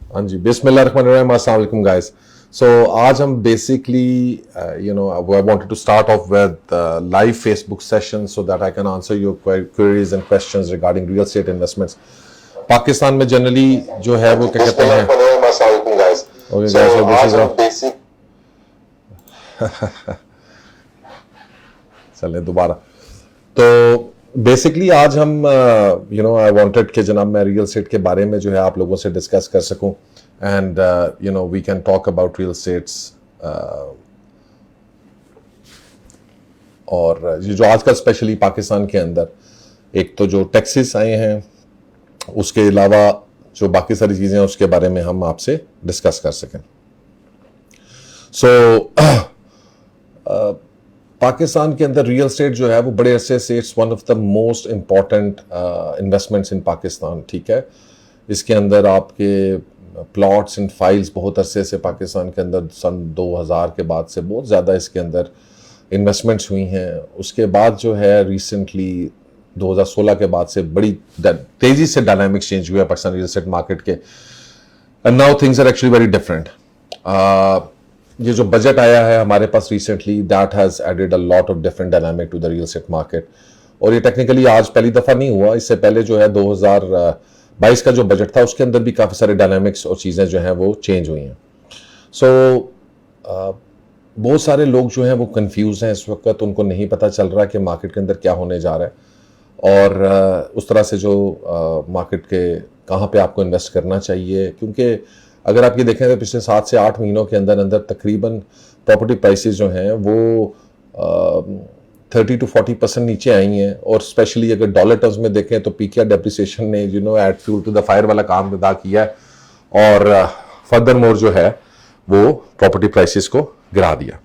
हाँ जी, बिस्मिल्लाहिर्रहमानिर्रहीम, अस्सलाम वालेकुम गाइस। सो आज हम basically I wanted to start off with live Facebook session so that I can answer your queries and questions regarding real estate investments. Pakistan में generally जो है वो क्या कहते हैं, okay guys, so this is basic चलें दोबारा। तो बेसिकली आज हम आई वांटेड कि जनाब मैं रियल एस्टेट के बारे में जो है आप लोगों से डिस्कस कर सकूं and we can talk about real estates. और ये जो आजकल स्पेशली पाकिस्तान के अंदर एक तो जो टैक्सेस आए हैं, उसके अलावा जो बाकी सारी चीज़ें हैं उसके बारे में हम आपसे डिस्कस कर सकें। सो पाकिस्तान के अंदर रियल एस्टेट जो है वो बड़े अरसे से it's one of the most important investments in Pakistan. ठीक है, इसके अंदर आपके प्लॉट्स एंड फाइल्स बहुत अरसे से पाकिस्तान के अंदर सन 2000 के बाद से बहुत ज़्यादा इसके अंदर इन्वेस्टमेंट्स हुई हैं। उसके बाद जो है रिसेंटली 2016 के बाद से बड़ी तेज़ी से डायनामिक्स चेंज हुआ है पाकिस्तान रियल एस्टेट मार्केट के, and now things are actually very different. ये जो बजट आया है हमारे पास recently, that has added a lot of different dynamic to the real estate market. और ये टेक्निकली आज पहली दफ़ा नहीं हुआ, इससे पहले जो है 2022 का जो बजट था उसके अंदर भी काफ़ी सारे डायनामिक्स और चीज़ें जो हैं वो चेंज हुई हैं। सो बहुत सारे लोग जो हैं वो कंफ्यूज हैं इस वक्त, उनको नहीं पता चल रहा कि मार्केट के अंदर क्या होने जा रहा है और उस तरह से जो मार्केट के कहाँ पे आपको इन्वेस्ट करना चाहिए। क्योंकि अगर आप ये देखें तो पिछले 7 से 8 महीनों के अंदर अंदर तकरीबन प्रॉपर्टी प्राइसेस जो हैं वो 30 to 40% नीचे आई हैं। और स्पेशली अगर डॉलर टर्म्स में देखें तो पीकेआर डेप्रिसिएशन ने add fuel to the fire वाला काम अदा किया है और फर्दर मोर जो है वो प्रॉपर्टी प्राइसेस को गिरा दिया।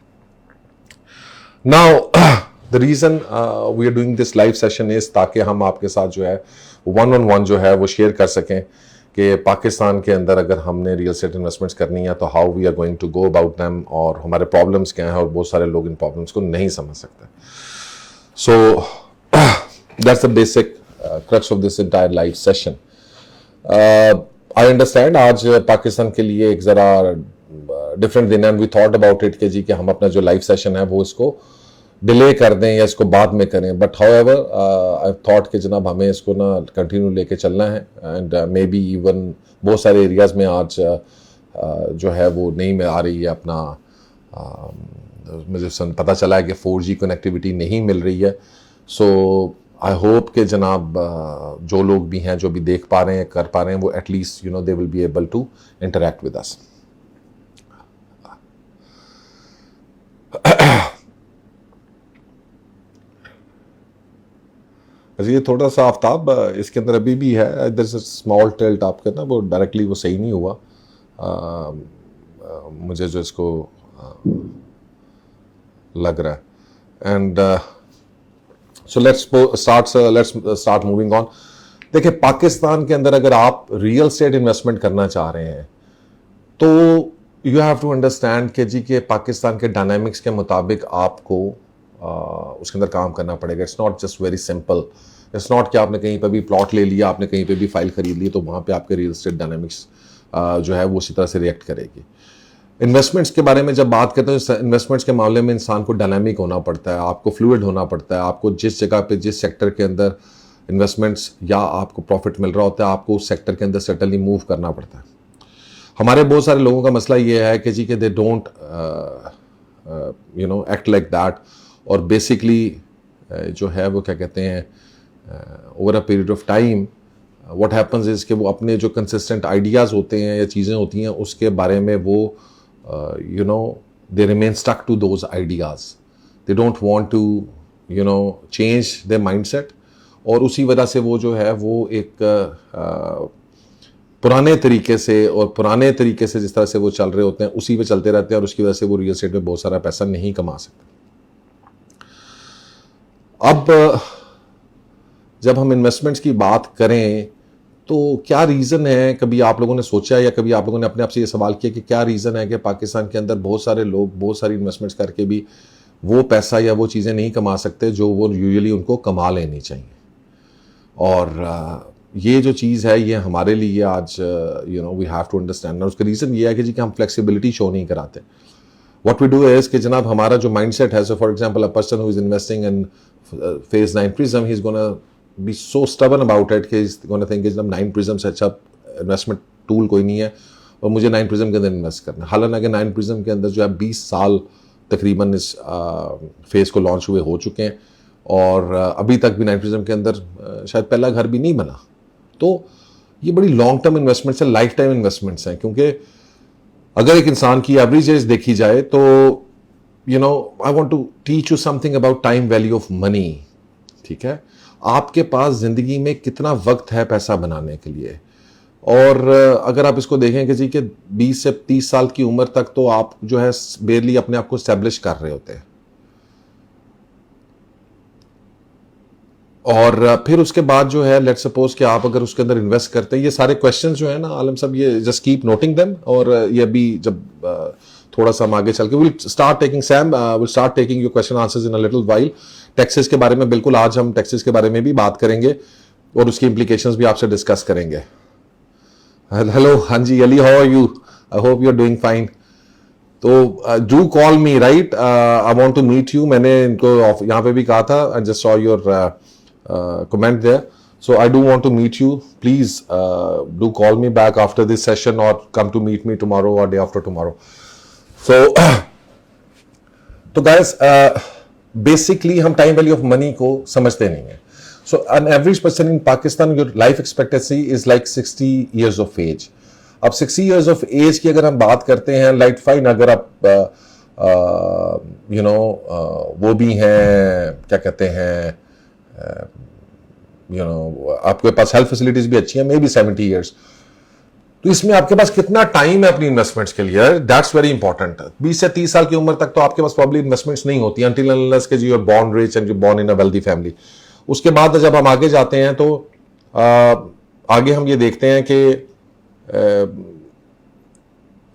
Now the reason we are doing this live session is ताकि हम आपके साथ जो है वन ऑन वन जो है वो शेयर कर सकें कि पाकिस्तान के अंदर अगर हमने रियल एस्टेट इन्वेस्टमेंट्स करनी है तो how we are going to go about them, और हमारे प्रॉब्लम्स क्या हैं, और बहुत सारे लोग इन प्रॉब्लम्स को नहीं समझ सकते। So that's the basic crux of this entire live session. I understand आज पाकिस्तान के लिए एक ज़रा डिफरेंट दिन है, वी थॉट अबाउट इट कि जी कि हम अपना जो लाइव सेशन है वो इसको डिले कर दें या इसको बाद में करें, बट हाउएवर आई थॉट कि जनाब हमें इसको ना कंटिन्यू लेके चलना है एंड मे बी इवन बहुत सारे एरियाज़ में आज जो है वो नहीं में आ रही है अपना मुझे पता चला है कि 4G कनेक्टिविटी नहीं मिल रही है। सो आई होप कि जनाब जो लोग भी हैं जो भी देख पा रहे हैं कर पा रहे हैं वो at least they will be able to interact with us. ये थोड़ा सा आफ्ताब इसके अंदर अभी भी है, इधर से स्मॉल टिल्ट आपका ना वो डायरेक्टली वो सही नहीं हुआ। मुझे जो इसको लग रहा है and so let's start moving on. देखिए पाकिस्तान के अंदर अगर आप रियल एस्टेट इन्वेस्टमेंट करना चाह रहे हैं तो यू हैव टू अंडरस्टैंड कि जी के पाकिस्तान के डायनामिक्स के मुताबिक आपको उसके अंदर काम करना पड़ेगा। It's not just very simple, it's not कि आपने कहीं पर भी प्लॉट ले लिया, आपने कहीं पे भी फाइल खरीद ली तो वहाँ पे आपके रियल एस्टेट डायनामिक्स जो है वो उसी तरह से रिएक्ट करेगी। इन्वेस्टमेंट्स के बारे में जब बात करते हैं, इन्वेस्टमेंट्स के मामले में इंसान को डायनामिक होना पड़ता है, आपको फ्लूइड होना पड़ता है। आपको जिस जगह पे जिस सेक्टर के अंदर इन्वेस्टमेंट्स या आपको प्रॉफिट मिल रहा होता है आपको उस सेक्टर के अंदर सर्टनली मूव करना पड़ता है। हमारे बहुत सारे लोगों का मसला ये है कि जी कि they don't act like that, और बेसिकली जो है वो क्या कहते हैं over a period of time what happens is कि वो अपने जो कंसिस्टेंट आइडियाज़ होते हैं या चीज़ें होती हैं उसके बारे में वो they remain stuck to those ideas, they don't want to change their mindset, और उसी वजह से वो जो है वो एक पुराने तरीके से जिस तरह से वो चल रहे होते हैं उसी पे चलते रहते हैं और उसकी वजह से वो रियल एस्टेट में बहुत सारा पैसा नहीं कमा सकते। अब जब हम इन्वेस्टमेंट्स की बात करें तो क्या रीज़न है, कभी आप लोगों ने सोचा या कभी आप लोगों ने अपने आप से ये सवाल किया कि क्या रीज़न है कि पाकिस्तान के अंदर बहुत सारे लोग बहुत सारी इन्वेस्टमेंट्स करके भी वो पैसा या वो चीज़ें नहीं कमा सकते जो वो यूजुअली उनको कमा लेनी चाहिए। और ये जो चीज़ है ये हमारे लिए आज you know we have to understand. उसका रीज़न ये है कि जी कि हम फ्लेक्सिबिलिटी शो नहीं कराते। व्हाट वी डू इज कि जनाब हमारा जो माइंडसेट है, so for example a person who is investing in phase 9 prism, he is gonna be so stubborn about it कि ही इज गोना थिंक कि जनाब 9 प्रिज्म से अच्छा इन्वेस्टमेंट टूल कोई नहीं है और मुझे 9 प्रिज्म के अंदर इन्वेस्ट करना है। हालांकि 9 प्रिज्म के अंदर जो है 20 साल तकरीबन इस फेज़ को लॉन्च हुए हो चुके हैं और अभी तक भी 9 प्रिज्म के अंदर शायद पहला घर भी नहीं बना। तो ये बड़ी लॉन्ग टर्म इन्वेस्टमेंट्स हैं, लाइफ टाइम इन्वेस्टमेंट्स हैं, क्योंकि अगर एक इंसान की एवरेज एज देखी जाए तो you know I want to teach you something about time value of money. ठीक है, आपके पास ज़िंदगी में कितना वक्त है पैसा बनाने के लिए, और अगर आप इसको देखें कि जी कि 20 से 30 साल की उम्र तक तो आप जो है बेरली अपने आप को स्टैब्लिश कर रहे होते हैं, और फिर उसके बाद जो है लेट्स सपोज कि आप अगर उसके अंदर इन्वेस्ट करते हैं, ये सारे क्वेश्चंस जो है ना आलम साहब, ये जस्ट कीप नोटिंग देम। और ये अभी जब थोड़ा सा हम आगे चल के will start taking Sam will start taking your question answers in a little while. Taxes के बारे में बिल्कुल आज हम टैक्सेस के बारे में भी बात करेंगे और उसकी इंप्लीकेशंस भी आपसे डिस्कस करेंगे। हेलो, हाँ जी Ali, how are you? I hope you are doing fine. तो do call me, right, I want to meet you. मैंने इनको यहाँ पे भी कहा था, I just saw your comment there, so I do want to meet you. Please do call me back after this session or come to meet me tomorrow or day after tomorrow. So तो guys, basically हम time value of money को समझते नहीं हैं। So an average person in Pakistan, your life expectancy is like 60 years of age. अब 60 years of age की अगर हम बात करते हैं, लाइट फाइन, अगर आप you know वो भी हैं, क्या कहते हैं, यू नो आपके पास हेल्थ फैसिलिटीज भी अच्छी हैं, मे बी 70 ईयर्स, तो इसमें आपके पास कितना टाइम है अपनी इन्वेस्टमेंट्स के लिए, दैट्स वेरी इंपॉर्टेंट। 20 से 30 साल की उम्र तक तो आपके पास प्रॉब्ली इन्वेस्टमेंट्स नहीं होती अंटिल अनलेस के you are born rich and you born in a wealthy family. उसके बाद जब हम आगे जाते हैं तो आगे हम ये देखते हैं कि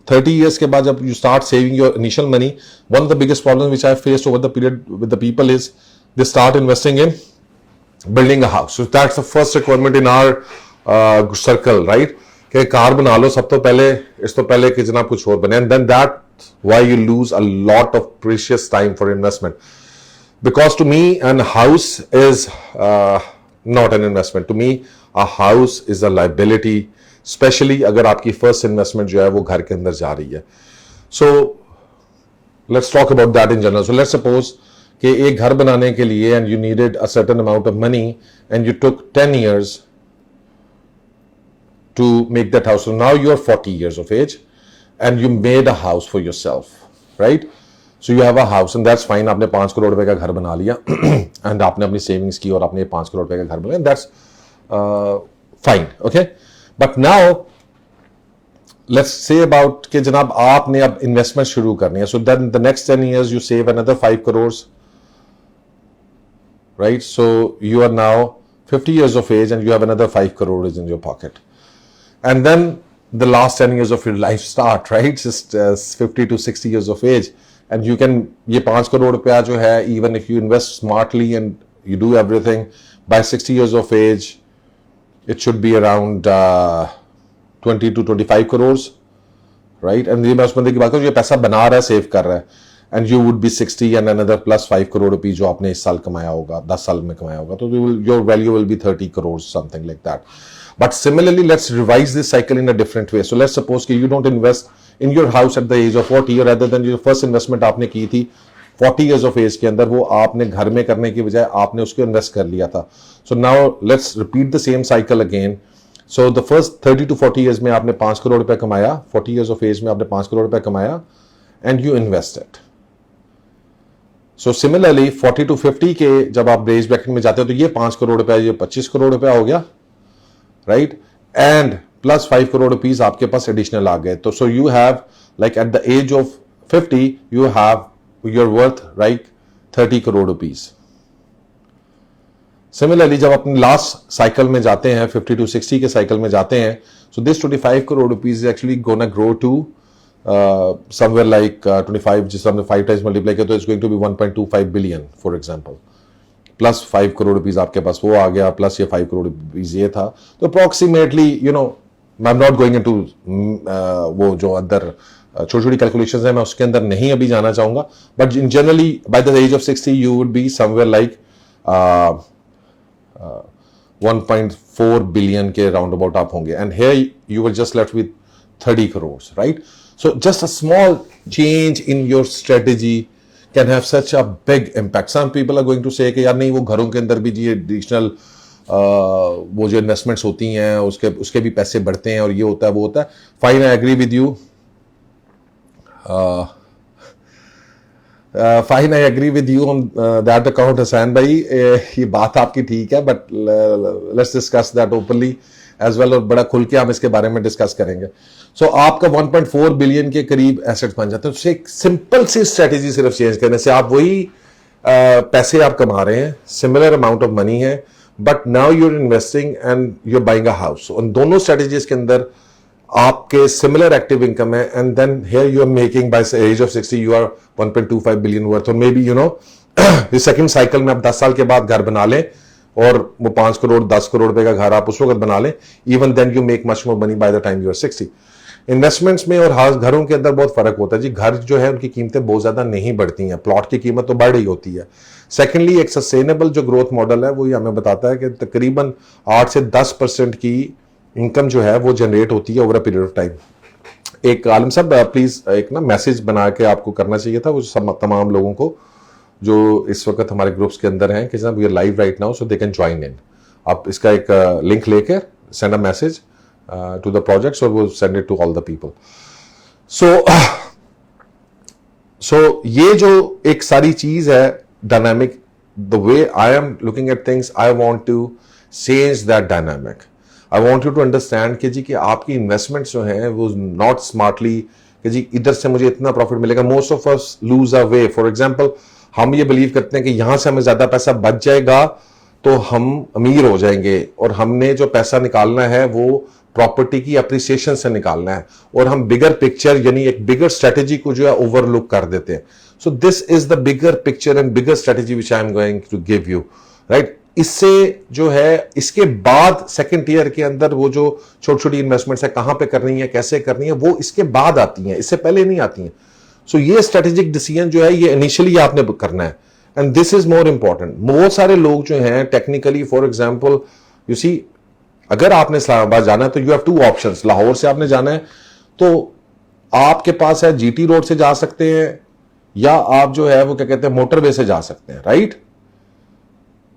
30 years के बाद जब you start saving your initial money, one of the biggest problems which I have faced over the period with the people is they start investing in building a house. So that's the first requirement in our circle, right? कि car बना लो सब तो पहले, इस तो पहले कि जनाब कुछ और बने, and then that why you lose a lot of precious time for investment. Because to me, a house is not an investment. To me, a house is a liability. Specially अगर आपकी फर्स्ट इन्वेस्टमेंट जो है वो घर के अंदर जा रही है। So let's talk about that in general. So let's suppose कि एक घर बनाने के लिए and you needed a certain amount of money and you took 10 years to make that house. So now you are 40 years of age and you made a house for yourself, right? So you have a house and that's fine. आपने 5 करोड़ रुपए का घर बना लिया and आपने अपनी savings की और आपने 5 करोड़ रुपए का घर बनाया, that's fine, okay? But now let's say about कि जनाब आपने अब इन्वेस्टमेंट शुरू करनी है, so then the next 10 years you save another 5 crores, right? So you are now 50 years of age and you have another 5 crores in your pocket, and then the last 10 years of your life start, right? Just 50 to 60 years of age, and you can ये 5 करोड़ रुपया जो है, even if you invest smartly and you do everything, by 60 years of age it should be around 20 to 25 crores, right? And ये मैं उस बंदे की बात करूँ, ये पैसा बना रहा है, सेव कर रहा है, and you would be 60 and another plus 5 crore rupees जो आपने इस साल कमाया होगा, 10 साल में कमाया होगा, तो your value will be 30 crores, something like that. But similarly, let's revise this cycle in a different way. So let's suppose कि you don't invest in your house at the age of 40, or rather than your first investment आपने की थी 40 years of age के अंदर, वो आपने घर में करने की बजाय आपने उसको इन्वेस्ट कर लिया था। So now let's repeat the same cycle again. So the first 30 to 40 years में आपने 5 करोड़ रुपए कमाया, 40 years of age में आपने 5 करोड़ रुपए कमाया and you invested. So similarly 40 to 50 के जब आप एज ब्रैकेट में जाते हो तो ये 5 करोड़ रुपया, ये 25 करोड़ रुपया हो गया, right? And plus 5 crore rupees आपके पास एडिशनल आ गए। तो so you have like at the age of 50 you have your worth right 30 crore rupees. Similarly जब अपने लास्ट साइकिल में जाते हैं, 50 to 60 के साइकिल में जाते हैं, so this 25 crore rupees is actually gonna grow to somewhere like 25, जिस हमने 5 times मल्टीप्लाई किया तो it's going to be 1.25 billion for example, plus 5 crore rupees आपके पास वो आ गया, प्लस ये 5 करोड़ रुपीज ये था, तो approximately I am not going into वो जो अदर छोटी छोटी कैलकुलेशंस है, मैं उसके अंदर नहीं अभी जाना चाहूंगा, but in generally by the age of 60 you would be somewhere like 1.4 billion के राउंड अबाउट आप होंगे, and here you were just left with 30 crore, right? So just a small change in your strategy can have such a big impact. Some people are going to say कि यार नहीं, वो घरों के अंदर भी जी एडिशनल वो जो इन्वेस्टमेंट्स होती हैं उसके भी पैसे बढ़ते हैं और ये होता है वो होता है. Fine, I agree with you. Fine, I agree with you on that account Hussain भाई. ये बात आपकी ठीक है, but let's discuss that openly as well, और बड़ा खुल के हम इसके बारे में डिस्कस करेंगे. सो आपका 1.4 बिलियन के करीब एसेट्स बन जाते हैं. तो एक सिंपल सी स्ट्रेटेजी सिर्फ चेंज करने से आप वही पैसे आप कमा रहे हैं, सिमिलर अमाउंट ऑफ मनी है, but now you are investing and you are buying a house. उन दोनों स्ट्रेटेजीज के अंदर आपके सिमिलर एक्टिव इनकम है, and then here you are making by age of 60 you are 1.25 billion worth, और maybe इस second cycle में आप 10 साल के बाद घर बना लें और वो 5 करोड़ 10 करोड़ रुपए का घर आप उस वक्त बना लें, even then you make much more money by the time you are 60. Investments में और हाउस घरों के अंदर बहुत फर्क होता है जी. घर जो है उनकी कीमतें बहुत ज्यादा नहीं बढ़ती हैं, प्लॉट की कीमत तो बढ़ रही होती है. सेकेंडली, एक सस्टेनेबल जो ग्रोथ मॉडल है वो ये हमें बताता है कि तकरीबन 8 से 10% की इनकम जो है वो जनरेट होती है over a period of time. एक आलम साहब प्लीज एक ना मैसेज बना के आपको करना चाहिए था वो तमाम लोगों को जो इस वक्त हमारे ग्रुप्स के अंदर हैं कि जनाब we are live right now so they can join in. आप इसका एक लिंक लेकर send a message to the projects और वो send it to all the people. So ये जो एक सारी चीज है dynamic, the way I am looking at things, I want to change that dynamic. I want you to understand कि जी कि आपकी इन्वेस्टमेंट्स जो हैं वो नॉट स्मार्टली कि जी इधर से मुझे इतना प्रॉफिट मिलेगा. Most of us lose a way. For example, हम ये बिलीव करते हैं कि यहां से हमें ज्यादा पैसा बच जाएगा तो हम अमीर हो जाएंगे, और हमने जो पैसा निकालना है वो प्रॉपर्टी की अप्रिसिएशन से निकालना है, और हम बिगर पिक्चर यानी एक बिगर स्ट्रेटेजी को जो है ओवरलुक कर देते हैं. So this is the bigger picture and bigger strategy which I am going to give you, right? इससे जो है इसके बाद सेकंड ईयर के अंदर वो जो छोटी छोटी इन्वेस्टमेंट्स है कहां पे करनी है, कैसे करनी है, वो इसके बाद आती हैं, इससे पहले नहीं आती हैं. सो ये स्ट्रेटेजिक डिसीजन जो है ये इनिशियली आपने करना है, and this is more important. बहुत सारे लोग जो हैं technically, for example you see, अगर आपने इस्लामाबाद जाना है तो यू हैव 2 ऑप्शंस. लाहौर से आपने जाना है तो आपके पास है जीटी रोड से जा सकते हैं, या आप जो है वो क्या कहते हैं मोटरवे से जा सकते हैं, राइट?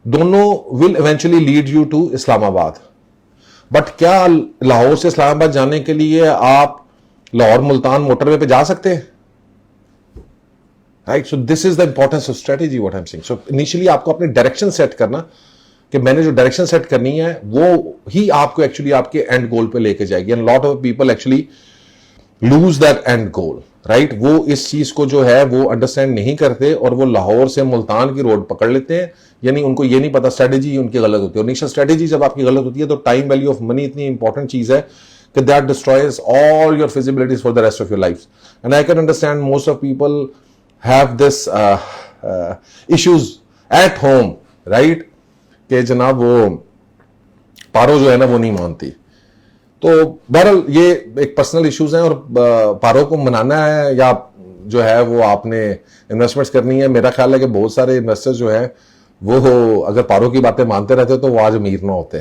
दोनों will eventually lead you to Islamabad. But क्या लाहौर से इस्लामाबाद जाने के लिए आप लाहौर मुल्तान मोटरवे पे जा सकते हैं, right? So this is the importance of strategy what I am saying. So initially आपको अपनी डायरेक्शन सेट करना कि मैंने जो डायरेक्शन सेट करनी है वो ही आपको एक्चुअली आपके एंड गोल पे लेके जाएगी. And lot of people actually lose that and goal, right? वो इस चीज को जो है वो अंडरस्टैंड नहीं करते और वो लाहौर से मुल्तान की रोड पकड़ लेते हैं, यानी उनको ये नहीं पता स्ट्रेटेजी उनकी गलत होती है. और इनिशियल स्ट्रेटेजी जब आपकी गलत होती है तो टाइम वैल्यू ऑफ मनी इतनी इंपॉर्टेंट चीज है कि that destroys all your feasibilities for the rest of your life. And I can understand most of people have this issues at home, right? कि जनाब वो पारो जो है ना वो नहीं मानती. तो बहरहाल ये एक पर्सनल इश्यूज हैं, और पारो को मनाना है या जो है वो आपने इन्वेस्टमेंट्स करनी है. मेरा ख्याल है कि बहुत सारे इन्वेस्टर्स जो हैं वो अगर पारो की बातें मानते रहते तो वो आज अमीर ना होते.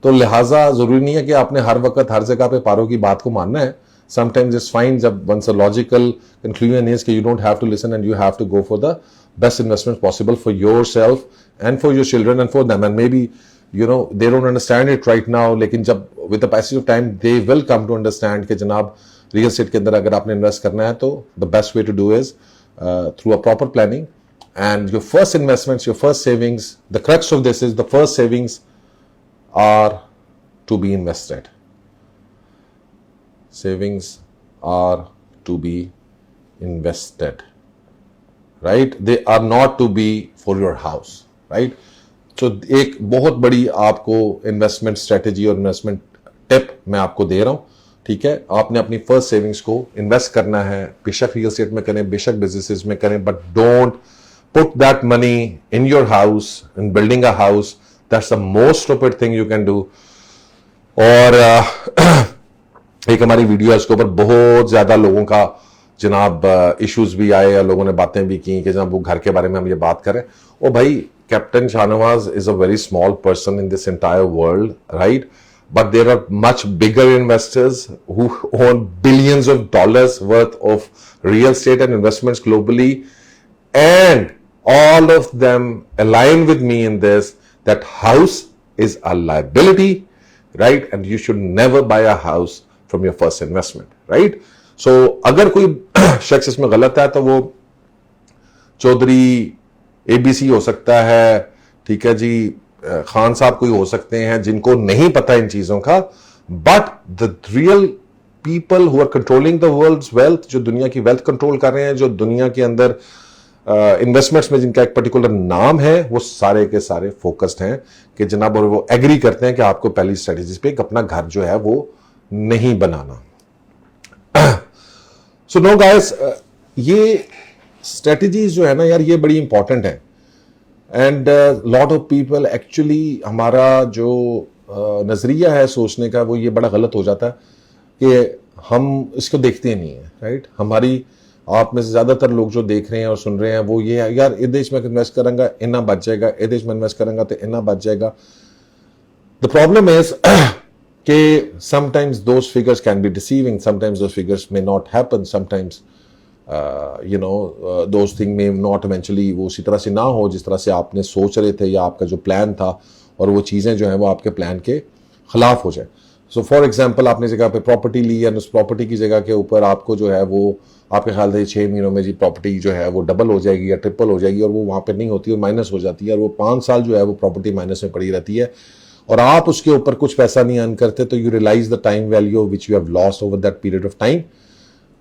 तो लिहाजा जरूरी नहीं है कि आपने हर वक्त हर जगह पे पारो की बात को मानना है. समटाइम्स इट्स फाइन जब once a logical conclusion is कि you don't have to listen and you have to go for the best investment possible for yourself and for your children and for them, and maybe they don't understand it right now, लेकिन जब with the passage of time they will come to understand कि जनाब real estate के अंदर अगर आपने invest करना है तो the best way to do is through a proper planning, and your first investments, your first savings, the crux of this is the first savings are to be invested. Savings are to be invested, right? They are not to be for your house, right? तो एक बहुत बड़ी आपको investment strategy और investment tip मैं आपको दे रहा हूं, ठीक है? आपने अपनी फर्स्ट सेविंग्स को इन्वेस्ट करना है, बेशक रियल एस्टेट में करें, बेशक बिजनेसेस में करें, but don't put that money in your house, in building a house. That's the most stupid thing you can do. और एक हमारी वीडियो है, उसके ऊपर बहुत ज्यादा लोगों का जनाब इश्यूज भी आए और लोगों ने बातें भी की कि जनाब वो घर के बारे में हम ये बात करें. ओ भाई, captain Shahnawaz is a very small person in this entire world, right? But there are much bigger investors who own billions of dollars worth of real estate and investments globally, and all of them align with me in this, that house is a liability, right? And you should never buy a house from your first investment, right? So अगर कोई शख्स इसमें गलत है तो वो Chaudhary ABC हो सकता है, ठीक है जी, खान साहब कोई हो सकते हैं जिनको नहीं पता इन चीजों का. But the real people who are controlling the world's wealth, जो दुनिया की वेल्थ कंट्रोल कर रहे हैं, जो दुनिया के अंदर इन्वेस्टमेंट्स में जिनका एक पर्टिकुलर नाम है, वो सारे के सारे फोकस्ड हैं कि जनाब, और वो एग्री करते हैं कि आपको पहली स्ट्रेटेजीज पे अपना घर जो है वो नहीं बनाना. सो नो गाइस, ये स्ट्रेटेजीज जो है ना यार, ये बड़ी इंपॉर्टेंट है. And lot of people actually, हमारा जो नजरिया है सोचने का, वो ये बड़ा गलत हो जाता है कि हम इसको देखते नहीं है, राइट? हमारी, आप में से ज्यादातर लोग जो देख रहे हैं और सुन रहे हैं वो ये है, यार इस देश में इन्वेस्ट करूंगा इतना बच जाएगा, इस देश में इन्वेस्ट करूंगा तो इतना बच जाएगा. द प्रॉब्लम इज कि sometimes those figures can be deceiving, sometimes those figures may not happen, sometimes those things may not eventually वो उसी तरह से ना हो जिस तरह से आपने सोच रहे थे या आपका जो प्लान था, और वो चीज़ें जो हैं वो आपके प्लान के खिलाफ हो जाए. सो फॉर एग्जांपल, आपने जगह पे प्रॉपर्टी ली और उस प्रॉपर्टी की जगह के ऊपर आपको जो है वो आपके ख्याल से 6 महीनों में जी प्रॉपर्टी जो है वो डबल हो जाएगी या ट्रिपल हो जाएगी, और वो वहाँ पे नहीं होती और माइनस हो जाती है, और वो 5 साल जो है वो प्रॉपर्टी माइनस में पड़ी रहती है, और आप उसके ऊपर कुछ पैसा नहीं अर्न करते, तो you realise the time value which you have lost over that period of time.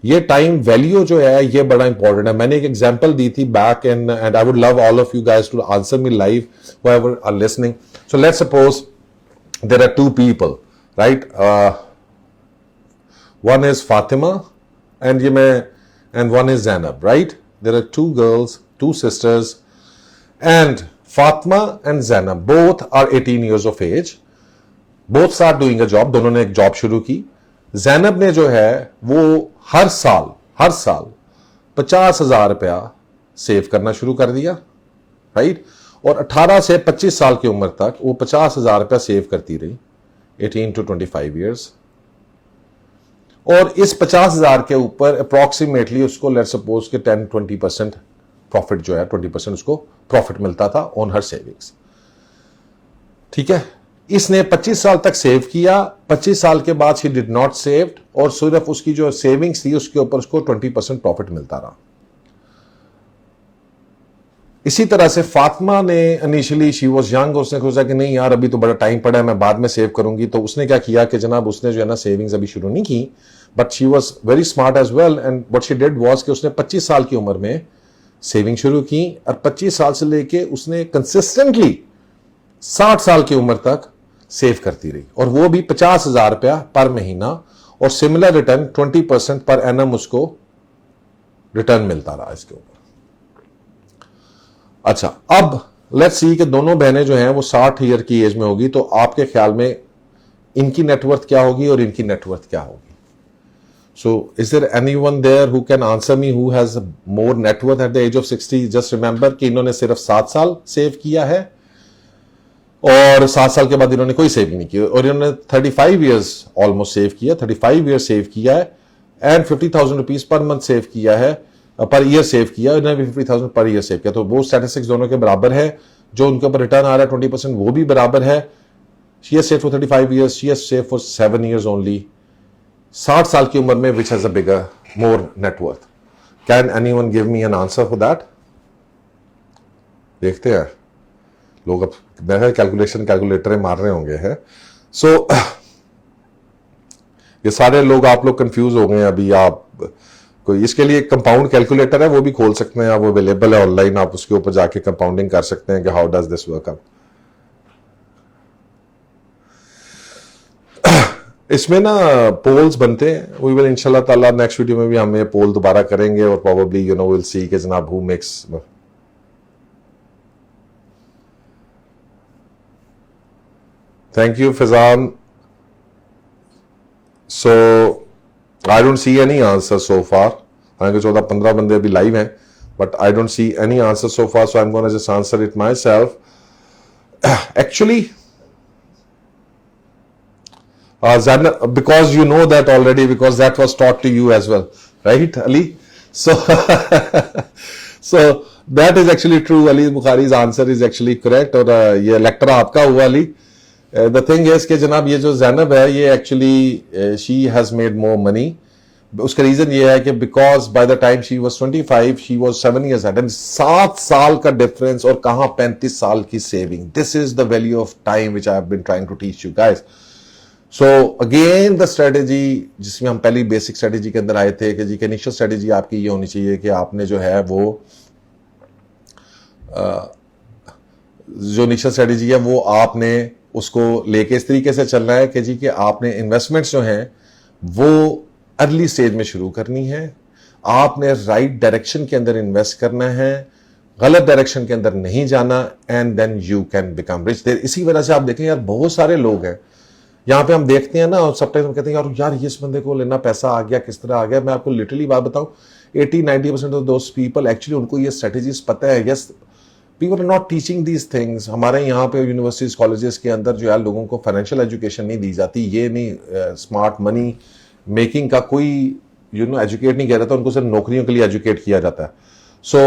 ये टाइम वैल्यू जो है ये बड़ा इंपॉर्टेंट है. मैंने एक एग्जांपल दी थी back and I would love all of you guys to answer me live whoever are listening. So let's suppose there are 2 people, right? One is Fatima and one is Zainab, right? There are 2 girls, 2 sisters, and Fatima and Zainab both are 18 years of age. Both start doing a job. दोनों ने एक job शुरू की. जैनब ने जो है वो हर साल 50,000 रुपया सेव करना शुरू कर दिया, राइट? और 18 से 25 साल की उम्र तक वो 50,000 रुपया सेव करती रही, 18 to 25 years. और इस 50,000 के ऊपर अप्रोक्सीमेटली उसको लेट्स सपोज के 10-20% प्रॉफिट जो है 20% उसको प्रॉफिट मिलता था ऑन हर सेविंग्स. ठीक है, इसने 25 साल तक सेव किया. 25 साल के बाद शी डिड नॉट सेव्ड, और सिर्फ उसकी जो सेविंग्स थी उसके ऊपर उसको 20% प्रॉफिट मिलता रहा. इसी तरह से फातिमा ने इनिशियली शी वाज यंग, उसने सोचा कि नहीं यार अभी तो बड़ा टाइम पड़ा है, मैं बाद में सेव करूंगी. तो उसने क्या किया कि जनाब उसने जो है ना सेविंग्स अभी शुरू नहीं की, but she was very smart as well, and what she did was कि उसने 25 साल की उम्र में सेविंग शुरू की, और 25 साल से लेके उसने कंसिस्टेंटली 60 साल की उम्र तक सेव करती रही, और वो भी 50,000 रुपया पर महीना, और सिमिलर रिटर्न 20% पर एनम उसको रिटर्न मिलता रहा इसके ऊपर. अच्छा, अब लेट्स सी कि दोनों बहनें जो हैं वो 60 ईयर की एज में होगी, तो आपके ख्याल में इनकी नेटवर्थ क्या होगी और इनकी नेटवर्थ क्या होगी? So is there anyone there who can answer me who has more net worth at the age of 60? Just remember कि इन्होंने सिर्फ 7 साल सेव किया है, और 7 साल के बाद इन्होंने कोई सेव नहीं की, और इन्होंने 35 ईयर्स ऑलमोस्ट सेव किया, 35 ईयर सेव किया है, and 50,000 rupees per month save किया है, पर ईयर सेव किया, इन्होंने भी 50,000 पर ईयर सेव किया. तो वो स्टैटिस्टिक्स दोनों के बराबर है. जो उनके ऊपर रिटर्न आ रहा है 20% वो भी बराबर है. She has saved for 35 years, she has saved for 7 years only. 60 साल की उम्र में which has a bigger, more net worth? Can anyone give me an answer for that? देखते हैं लोग, अब मेरा कैलकुलेटर मार रहे होंगे हैं. सो ये सारे लोग, आप लोग कंफ्यूज हो गए अभी. आप कोई इसके लिए कंपाउंड कैलकुलेटर है, वो भी खोल सकते हैं, वो अवेलेबल है ऑनलाइन, आप उसके ऊपर जाके कंपाउंडिंग कर सकते हैं कि how does this work out. इसमें ना पोल्स बनते हैं, वी विल इंशाल्लाह ताला नेक्स्ट वीडियो में भी हम ये पोल दोबारा करेंगे, और प्रोबेबली विल सी कि जनाब who makes thank you Faizan. So I don't see any answer so far. हालांकि 14-15 बंदे अभी लाइव हैं, but I don't see any answer so far, so I am gonna just answer it myself. Actually Zainab, because you know that already, because that was taught to you as well, right, Ali? So, so that is actually true. Ali Bukhari's answer is actually correct. और ये lateral आपका हुआ Ali. The thing is कि जनाब ये जो ज़ैनब है ये actually she has made more money. उसका रीजन ये है कि because by the time she was 25 she was 7 years ahead, and 7 साल का डिफरेंस और कहाँ 35 साल की saving. This is the value of time which I have been trying to teach you guys. So again the strategy जिसमें हम पहली basic strategy के अंदर आए थे कि जी कि इनिशियल स्ट्रेटेजी आपकी ये होनी चाहिए कि आपने जो है वो जो इनिशियल स्ट्रेटेजी है वो आपने उसको लेके इस तरीके से चलना है कि जी कि आपने इन्वेस्टमेंट्स जो हैं वो अर्ली स्टेज में शुरू करनी है. आपने राइट डायरेक्शन के अंदर इन्वेस्ट करना है, गलत डायरेक्शन के अंदर नहीं जाना, and then you can become rich. इसी वजह से आप देखें यार बहुत सारे लोग हैं यहाँ पे हम देखते हैं ना, और सब टाइम हम कहते हैं यार ये इस बंदे को लेना पैसा आ गया, किस तरह आ गया. मैं आपको लिटरली बात बताऊं, 80-90% ऑफ दोस पीपल एक्चुअली उनको ये स्ट्रेटेजीज पता है. Yes, people are not teaching these things. हमारे यहाँ पे यूनिवर्सिटीज कॉलेजेस के अंदर जो है लोगों को फाइनेंशियल एजुकेशन नहीं दी जाती. ये नहीं स्मार्ट मनी मेकिंग का कोई एजुकेट नहीं किया जाता, उनको सिर्फ नौकरियों के लिए एजुकेट किया जाता है. सो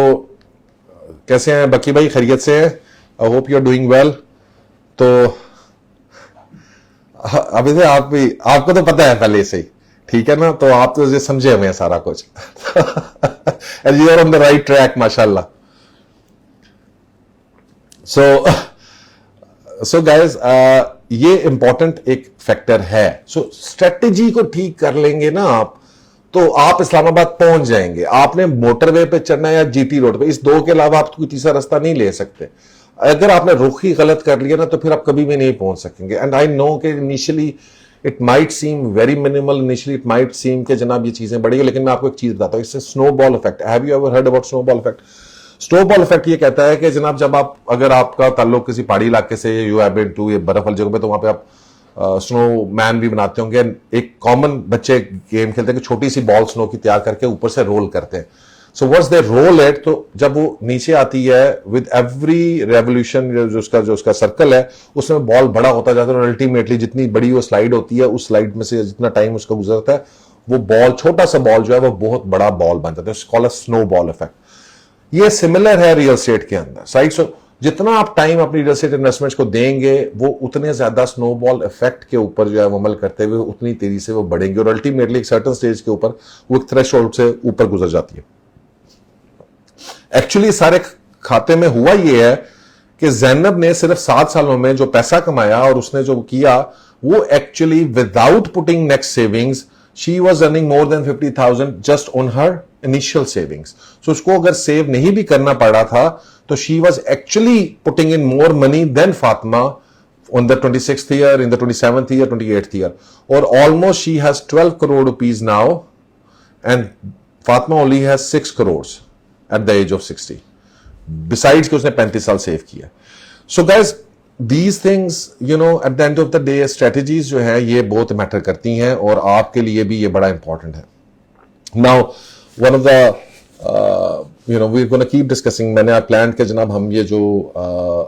कैसे हैं बकी भाई, खैरियत से हैं? I hope you are doing well. तो अभी से आप भी, आपको तो पता है पहले से ही, ठीक है ना, तो आप तो समझे हुए हैं सारा कुछ. And you are on the right track माशाल्लाह. सो गाइस ये इंपॉर्टेंट एक फैक्टर है. सो स्ट्रेटेजी को ठीक कर लेंगे ना आप, तो आप इस्लामाबाद पहुंच जाएंगे. आपने मोटरवे पे चढ़ना है या जीटी रोड पे, इस दो के अलावा आप कोई तीसरा रास्ता नहीं ले सकते. अगर आपने रुख ही गलत कर लिया ना तो फिर आप कभी भी नहीं पहुंच सकेंगे. एंड आई नो कि initially it might seem very minimal, initially it might seem कि जनाब ये चीजें बढ़ेगी, लेकिन मैं आपको एक चीज बताता हूं, इससे snowball effect. Have you ever heard about snowball effect? Snowball effect ये कहता है कि जनाब जब आप, अगर आपका ताल्लुक किसी पहाड़ी इलाके से, यू हैव बीन टू ये बर्फ वाली जगह पे, तो वहां पे आप स्नो मैन भी बनाते होंगे. एक कॉमन बच्चे गेम खेलते हैं कि छोटी सी बॉल स्नो की तैयार करके ऊपर से रोल करते हैं. So what's they roll it, तो जब वो नीचे आती है विद एवरी रेवोल्यूशन जो उसका सर्कल है उसमें बॉल बड़ा होता जाता है, और अल्टीमेटली जितनी बड़ी वो स्लाइड होती है उस स्लाइड में से जितना टाइम उसका गुजरता है वो बॉल, छोटा सा बॉल जो है वो बहुत बड़ा बॉल बन जाता है. Called snow ball effect. ये सिमिलर है रियल एस्टेट के अंदर. राइट. सो जितना आप टाइम अपनी रियल एस्टेट इन्वेस्टमेंट्स को देंगे वो उतने ज्यादा स्नोबॉल इफेक्ट के ऊपर जो है वो अमल करते हुए उतनी तेजी से वो बढ़ेंगे, और अल्टीमेटली एक सर्टेन स्टेज के ऊपर वो एक थ्रेशोल्ड से ऊपर गुजर जाती है. एक्चुअली सारे खाते में हुआ ये है कि ज़ैनब ने सिर्फ 7 सालों में जो पैसा कमाया और उसने जो किया वो actually without putting next savings, she was earning more than 50,000 just on her initial savings. So उसको अगर सेव नहीं भी करना पड़ा था तो she was actually putting in more money than Fatima on the 26th year, in the 27th year, 28th year, or almost she has 12 crore rupees now, and Fatima only has 6 crores at the age of 60. Besides कि उसने 35 साल save किया. So guys, these things, you know, at the end of the day, strategies जो है ये बहुत matter करती हैं और आपके लिए भी ये बड़ा इंपॉर्टेंट है. Now, one of the you know, we're going to keep discussing. मैंने आप प्लान के जनाब हम ये जो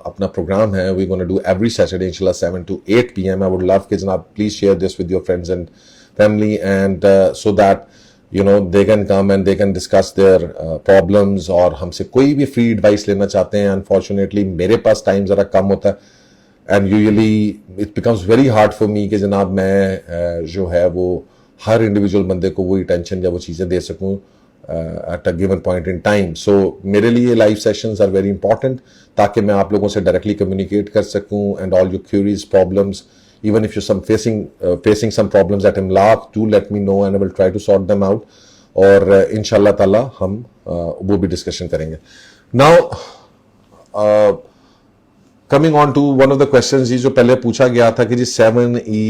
अपना प्रोग्राम है we're going to do every Saturday inshallah 7 to 8 p.m. I would love कि जनाब please share this with your friends and family, and so that you know they can come and they can discuss their problems. और हमसे कोई भी free advice लेना चाहते हैं, unfortunately मेरे पास टाइम जरा कम होता है and usually it becomes very hard for me कि जनाब मैं जो है वो हर इंडिविजुअल बंदे को वही टेंशन या वो चीज़ें दे सकूँ at a given point in time. So मेरे लिए live sessions are very important ताकि मैं आप लोगों से डायरेक्टली कम्युनिकेट कर सकूं, and all your queries, problems, even if you're facing some problems at Imlaq, do let me know and I will try to sort them out. और इंशाल्लाह ताला हम वो भी डिस्कशन करेंगे. Now coming on to one of the questions जी जो पहले पूछा गया था कि जी 7E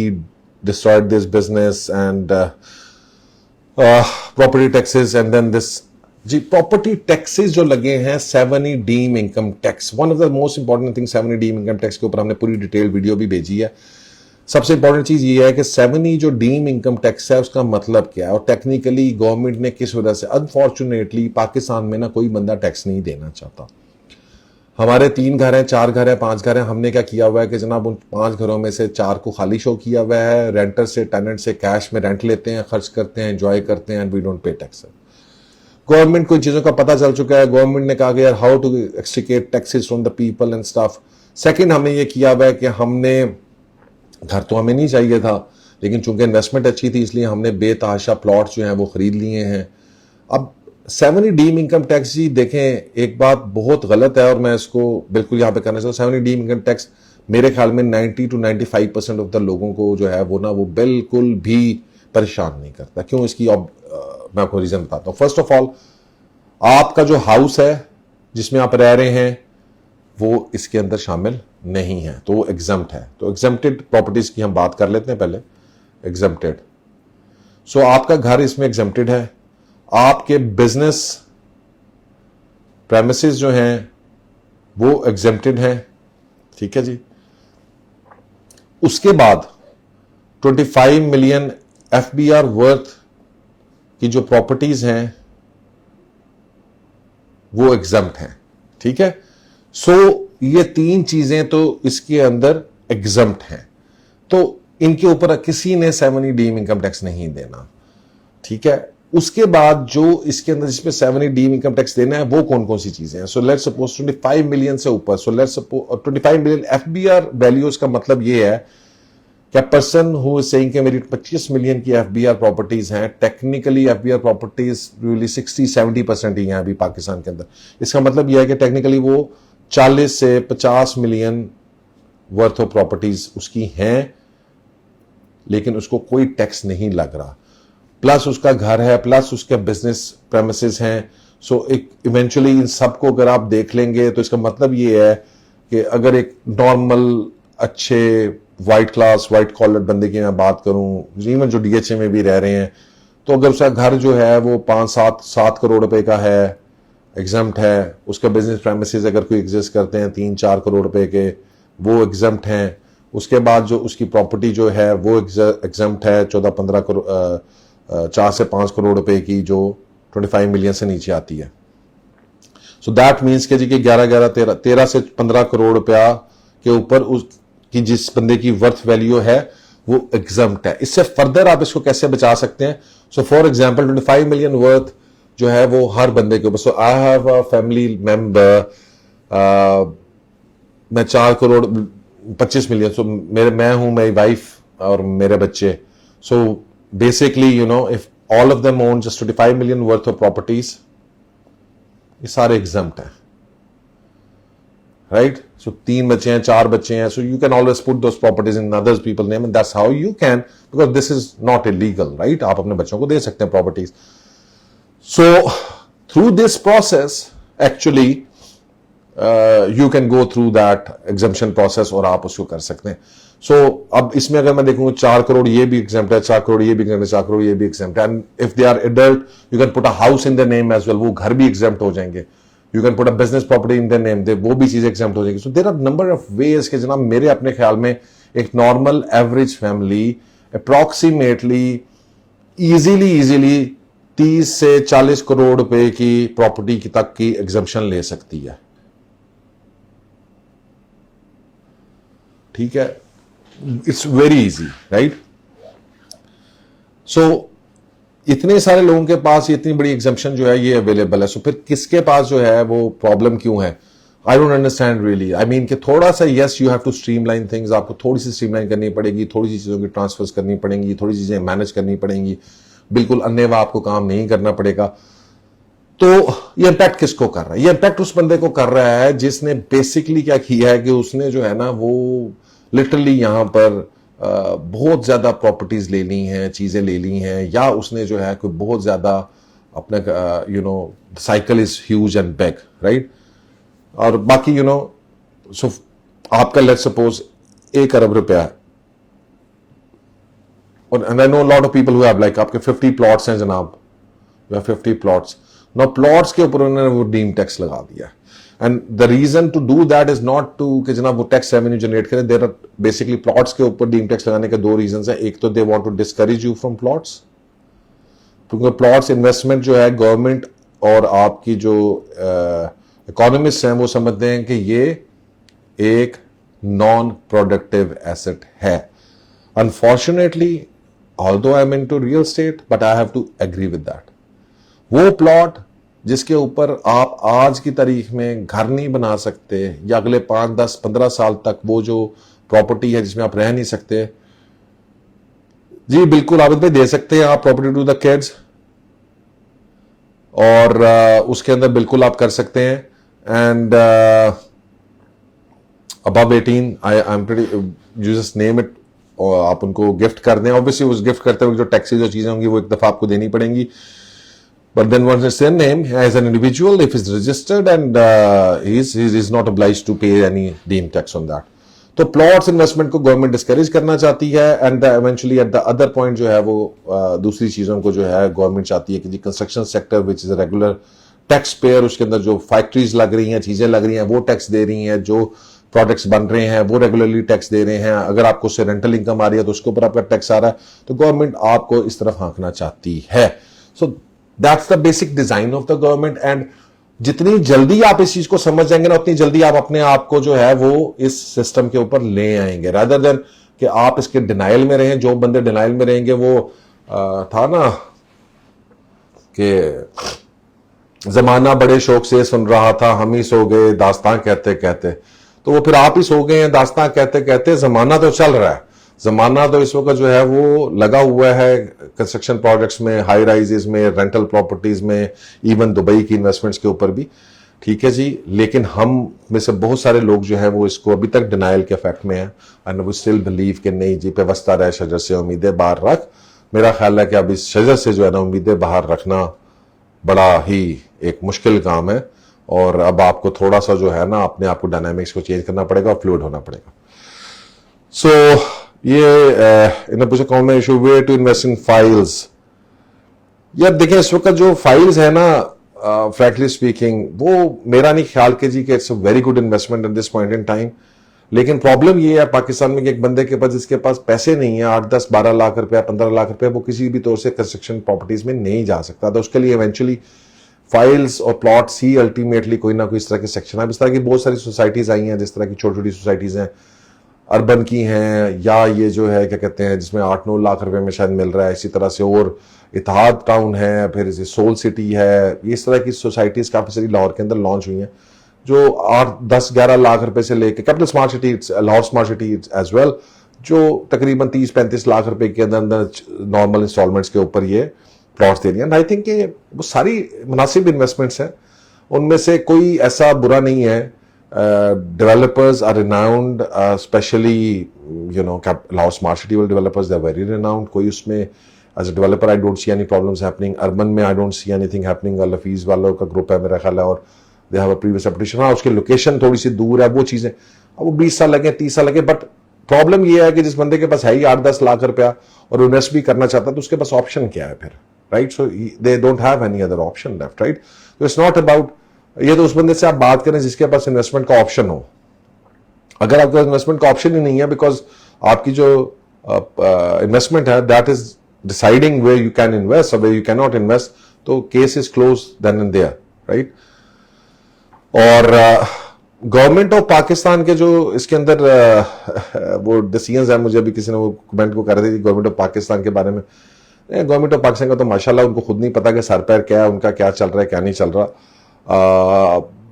destroyed this business and property taxes and then this जी, प्रॉपर्टी टैक्सेस जो लगे हैं, 7E deem income tax, one of the most important thing, 7E deem income tax के ऊपर हमने पूरी डिटेल वीडियो भी भेजी है। सबसे इंपॉर्टेंट चीज ये है कि 7E जो डीम इनकम टैक्स है उसका मतलब क्या है और टेक्निकली गवर्नमेंट ने किस वजह से, अनफॉर्चुनेटली पाकिस्तान में ना कोई बंदा टैक्स नहीं देना चाहता। हमारे 3 घर हैं, 4 घर हैं, 5 घर हैं, हमने क्या किया हुआ है कि जनाब उन 5 घरों में से 4 को खाली शो किया हुआ है, रेंटर से, टेनेंट से कैश में रेंट लेते हैं, खर्च करते हैं, एंजॉय करते हैं, and we don't pay tax. Government को इन चीजों का पता चल चुका है, गवर्नमेंट ने कहा कि यार how to extricate taxes from the people and stuff. Second, हमने ये किया हुआ है कि हमने, घर तो हमें नहीं चाहिए था, लेकिन चूंकि इन्वेस्टमेंट अच्छी थी इसलिए हमने बेतहाशा प्लॉट्स जो हैं वो खरीद लिए हैं। अब 7E डीम इनकम टैक्स, जी देखें, एक बात बहुत गलत है और मैं इसको बिल्कुल यहां पे करना चाहता हूँ। 7E डीम इनकम टैक्स मेरे ख्याल में 90 to 95% ऑफ द लोगों को जो है वो ना, वो बिल्कुल भी परेशान नहीं करता। क्यों? इसकी मैं आपको रीजन बताता हूँ। फर्स्ट ऑफ ऑल, आपका जो हाउस है जिसमें आप रह रहे हैं वो इसके अंदर शामिल नहीं है, तो वो एग्जम्प्ट है। तो एग्जम्प्टेड प्रॉपर्टीज की हम बात कर लेते हैं पहले। एग्जम्प्टेड, सो आपका घर इसमें एग्जम्प्टेड है, आपके बिजनेस प्रेमिसेस जो हैं वो एग्जम्प्टेड हैं, ठीक है जी। उसके बाद 25 मिलियन FBR वर्थ की जो प्रॉपर्टीज हैं वो एग्जम्प्ट हैं, ठीक है। सो ये 3 चीजें तो इसके अंदर एग्जम्प्ट हैं, तो इनके ऊपर किसी ने 7E डीम इनकम टैक्स नहीं देना, ठीक है। उसके बाद जो इसके अंदर जिसमें 7E डीम इनकम टैक्स देना है वो कौन कौन सी चीजें हैं। सो लेट्स सपोज 25 मिलियन से ऊपर, so let's suppose 25 million FBR values का मतलब ये है कि पर्सन हु इज सेइंग कि मेरी 25 मिलियन की FBR प्रॉपर्टीज हैं, टेक्निकली FBR प्रॉपर्टीज रियली 60-70% ही हैं अभी पाकिस्तान के अंदर। इसका मतलब यह है कि टेक्निकली वो 40 से 50 मिलियन वर्थ ऑफ प्रॉपर्टीज उसकी हैं, लेकिन उसको कोई टैक्स नहीं लग रहा। प्लस उसका घर है, प्लस उसके बिजनेस प्रेमिसेस हैं। सो एक इवेंचुअली इन सबको अगर आप देख लेंगे तो इसका मतलब ये है कि अगर एक नॉर्मल अच्छे वाइट क्लास वाइट कॉलर बंदे की मैं बात करूं, इवन जो DHA में भी रह रहे हैं, तो अगर उसका घर जो है वो 5-7 करोड़ रुपए का है, एग्जम्प्ट है, उसका बिजनेस प्रेमिसेस अगर कोई एग्जिस्ट करते हैं 3-4 करोड़ रुपए के, वो एग्जम्प्ट हैं। उसके बाद जो उसकी प्रॉपर्टी जो है वो एग्जम्प्ट है 14-15 करोड़ 4 से 5 करोड़ रुपए की, जो 25 मिलियन से नीचे आती है। सो दैट मीन्स के जी कि 13 से 15 करोड़ रुपया के ऊपर उसकी जिस बंदे की वर्थ वैल्यू है वो एग्जम्प्ट है। इससे फर्दर आप इसको कैसे बचा सकते हैं? So for example 25 million worth जो है वो हर बंदे के ऊपर। So I have a family member, मैं 4 करोड़ 25 मिलियन, सो मैं हूं, मेरी वाइफ और मेरे बच्चे। So basically you know if all of them own just 25 million worth of properties, ये सारे एग्जम्प्ट हैं, राइट। सो 3 बच्चे हैं, 4 बच्चे हैं, so you can always put those properties in others people name and that's how you can, because this is not illegal, right. आप अपने बच्चों को दे सकते हैं properties. So through this process actually you can go through that exemption process और आप उसको कर सकते हैं। So अब इसमें अगर मैं देखूंगा 4 करोड़ ये भी exempt है, 4 करोड़ ये भी exempt है, 4 करोड़ ये भी exempt है, and if they are adult you can put a house in their name as well, वो घर भी exempt हो जाएंगे। You can put a business property in their name, वो भी चीजें exempt हो जाएंगी। So there are number of ways कि जनाब मेरे अपने ख्याल में एक normal average family approximately easily 30 से 40 करोड़ रुपए की प्रॉपर्टी की तक की एग्जम्पशन ले सकती है, ठीक है। It's very easy, right. So इतने सारे लोगों के पास इतनी बड़ी एग्जम्पशन जो है ये अवेलेबल है। सो फिर किसके पास जो है वो प्रॉब्लम क्यों है? I don't understand really. I mean कि थोड़ा सा, yes you have to streamline things, आपको थोड़ी सी स्ट्रीमलाइन करनी पड़ेगी, थोड़ी सी चीजों की ट्रांसफर्स करनी पड़ेंगी, थोड़ी चीजें मैनेज करनी पड़ेंगी, बिल्कुल अन्यथा आपको काम नहीं करना पड़ेगा। तो ये इंपैक्ट किसको कर रहा है? ये इंपैक्ट उस बंदे को कर रहा है जिसने बेसिकली क्या किया है कि उसने जो है ना वो लिटरली यहां पर बहुत ज्यादा प्रॉपर्टीज ले ली हैं, चीजें ले ली हैं, या उसने जो है कोई बहुत ज्यादा अपने you know cycle is huge and big, right. और बाकी यू नो सो आपका लेट्स सपोज 1 अरब रुपया है, और and I know lot of people who have like आपके 50 प्लॉट्स हैं जनाब, you have 50 plots. Now plots के ऊपर उन्होंने वो डीम टैक्स लगा दिया, and the reason to do that is not to कि जनाब वो टैक्स रेवेन्यू जनरेट करें। देयर आर बेसिकली प्लॉट्स के ऊपर डीम टैक्स लगाने के दो रीजन है। एक तो they want to discourage you from plots, क्योंकि प्लॉट्स इन्वेस्टमेंट जो है गवर्नमेंट और आपकी जो इकोनॉमिस्ट हैं वो समझते हैं कि ये एक नॉन प्रोडक्टिव एसेट है। Unfortunately although I am into real estate but I have to agree with that. वो प्लॉट जिसके ऊपर आप आज की तारीख में घर नहीं बना सकते या अगले 5, 10, 15 साल तक वो जो प्रॉपर्टी है जिसमें आप रह नहीं सकते, जी बिल्कुल आबिद भाई दे सकते हैं आप प्रॉपर्टी टू द किड्स, और उसके अंदर बिल्कुल आप कर सकते हैं। And above 18 I am pretty you just name it, और आप उनको गिफ्ट कर दें। ऑब्वियसली उस गिफ्ट करते हुए जो टैक्सेस जो चीजें होंगी वो एक दफा आपको देनी पड़ेंगी, but then once it's their name as an individual, if it's registered and he is not obliged to pay any deemed tax on that. तो प्लॉट्स इन्वेस्टमेंट को गवर्नमेंट डिस्करेज करना चाहती है, and eventually at the other point जो है वो दूसरी चीजों को जो है गवर्नमेंट चाहती है कि जी construction sector which is a regular tax payer, उसके अंदर जो फैक्ट्रीज लग रही हैं, चीजें लग रही हैं, वो टैक्स दे रही हैं, जो प्रोडक्ट्स बन रहे हैं वो रेगुलरली टैक्स दे रहे हैं। अगर आपको उससे रेंटल इनकम आ रही है तो उसके ऊपर आपका टैक्स आ रहा है, तो गवर्नमेंट आपको इस तरफ हाँकना चाहती है। So that's the basic design of the government, and जितनी जल्दी आप इस चीज को समझ जाएंगे ना उतनी जल्दी आप अपने आप को जो है वो इस सिस्टम के ऊपर ले आएंगे, रादर देन कि आप इसके डिनाइल में रहें। जो बंदे डिनाइल में रहेंगे वो था ना कि जमाना बड़े शौक से सुन रहा था, हम ही सो गए दास्तां कहते कहते, तो वो फिर आप ही सो गए हैं दास्तां कहते कहते। जमाना तो चल रहा है, जमाना तो इस वक्त जो है वो लगा हुआ है कंस्ट्रक्शन प्रोजेक्ट्स में, हाई राइजेस में, रेंटल प्रॉपर्टीज में, इवन दुबई की इन्वेस्टमेंट्स के ऊपर भी, ठीक है जी। लेकिन हम में से बहुत सारे लोग जो है वो इसको अभी तक डिनाइल के इफेक्ट में है, एंड वी स्टिल बिलीव कि नहीं जी पेवस्ता रहे शजर से उम्मीदें बाहर रख। मेरा ख्याल है कि अब इस शजर से जो है ना उम्मीदें बाहर रखना बड़ा ही एक मुश्किल काम है, और अब आपको थोड़ा सा जो है ना अपने आप को डायनामिक्स को चेंज करना पड़ेगा और फ्लूइड होना पड़ेगा। सो ये इन पूछा कौन में issue way to invest in files. यार देखिए इस वक्त जो फाइल्स है ना, फ्रैंकली स्पीकिंग वो मेरा नहीं ख्याल के जी कि it's a very good investment at this point in time. लेकिन प्रॉब्लम ये है पाकिस्तान में कि एक बंदे के पास जिसके पास पैसे नहीं है 8, 10, 12 लाख रुपया, 15 लाख रुपया, वो किसी भी तौर से कंस्ट्रक्शन प्रॉपर्टीज में नहीं जा सकता। तो उसके लिए इवेंचुअली फाइल्स और प्लॉट्स ही अल्टीमेटली कोई ना कोई इस तरह के सेक्शन है। इस तरह की बहुत सारी सोसाइटीज आई हैं, जिस तरह की छोटी छोटी सोसाइटीज हैं, अर्बन की हैं, या ये जो है क्या कहते हैं जिसमें 8-9 लाख रुपए में शायद मिल रहा है। इसी तरह से और इतिहाद टाउन है, फिर सोल सिटी है, इस तरह की सोसाइटीज काफी सारी लाहौर के अंदर लॉन्च हुई हैं जो 8, 10, 11 लाख रुपए से लेकर capital smart city, Lahore smart city as well, जो तकरीबन 30-35 लाख रुपए के अंदर अंदर नॉर्मल इंस्टॉलमेंट्स के ऊपर ये प्लॉट्स दे रही हैं। आई थिंक ये वो सारी मुनासिब इन्वेस्टमेंट्स हैं, उनमें से कोई ऐसा बुरा नहीं है। Developers are renowned, especially Lahore Smart City will developers, they are very renowned. कोई उसमें as a developer I don't see any problems happening. Urban में I don't see anything happening. लफीज वालों का ग्रुप है मेरा ख्याल है, और they have a previous application. हाँ उसकी लोकेशन थोड़ी सी दूर है, वो चीजें अब वो 20 साल लगे, 30 साल लगे, बट प्रॉब्लम ये है कि जिस बंदे के पास है ही 8-10 लाख रुपया और इन्वेस्ट भी करना चाहता है तो उसके पास ऑप्शन क्या है फिर, right? So they don't have any other option left, right? तो इट्स नॉट अबाउट ये, तो उस बंदे से आप बात करें जिसके पास इन्वेस्टमेंट का ऑप्शन हो। अगर आपके पास इन्वेस्टमेंट का ऑप्शन ही नहीं है, बिकॉज आपकी जो इन्वेस्टमेंट है that is deciding where you can invest और where you can not invest, तो case is close then and there, right? और गवर्नमेंट ऑफ पाकिस्तान के जो इसके अंदर वो डिसीजंस है, मुझे अभी किसी ने वो कमेंट को कर रही थी गवर्नमेंट ऑफ पाकिस्तान के बारे में। गवर्नमेंट ऑफ पाकिस्तान का तो माशाल्लाह उनको खुद नहीं पता कि सर पैर क्या है, उनका क्या चल रहा है क्या नहीं चल रहा।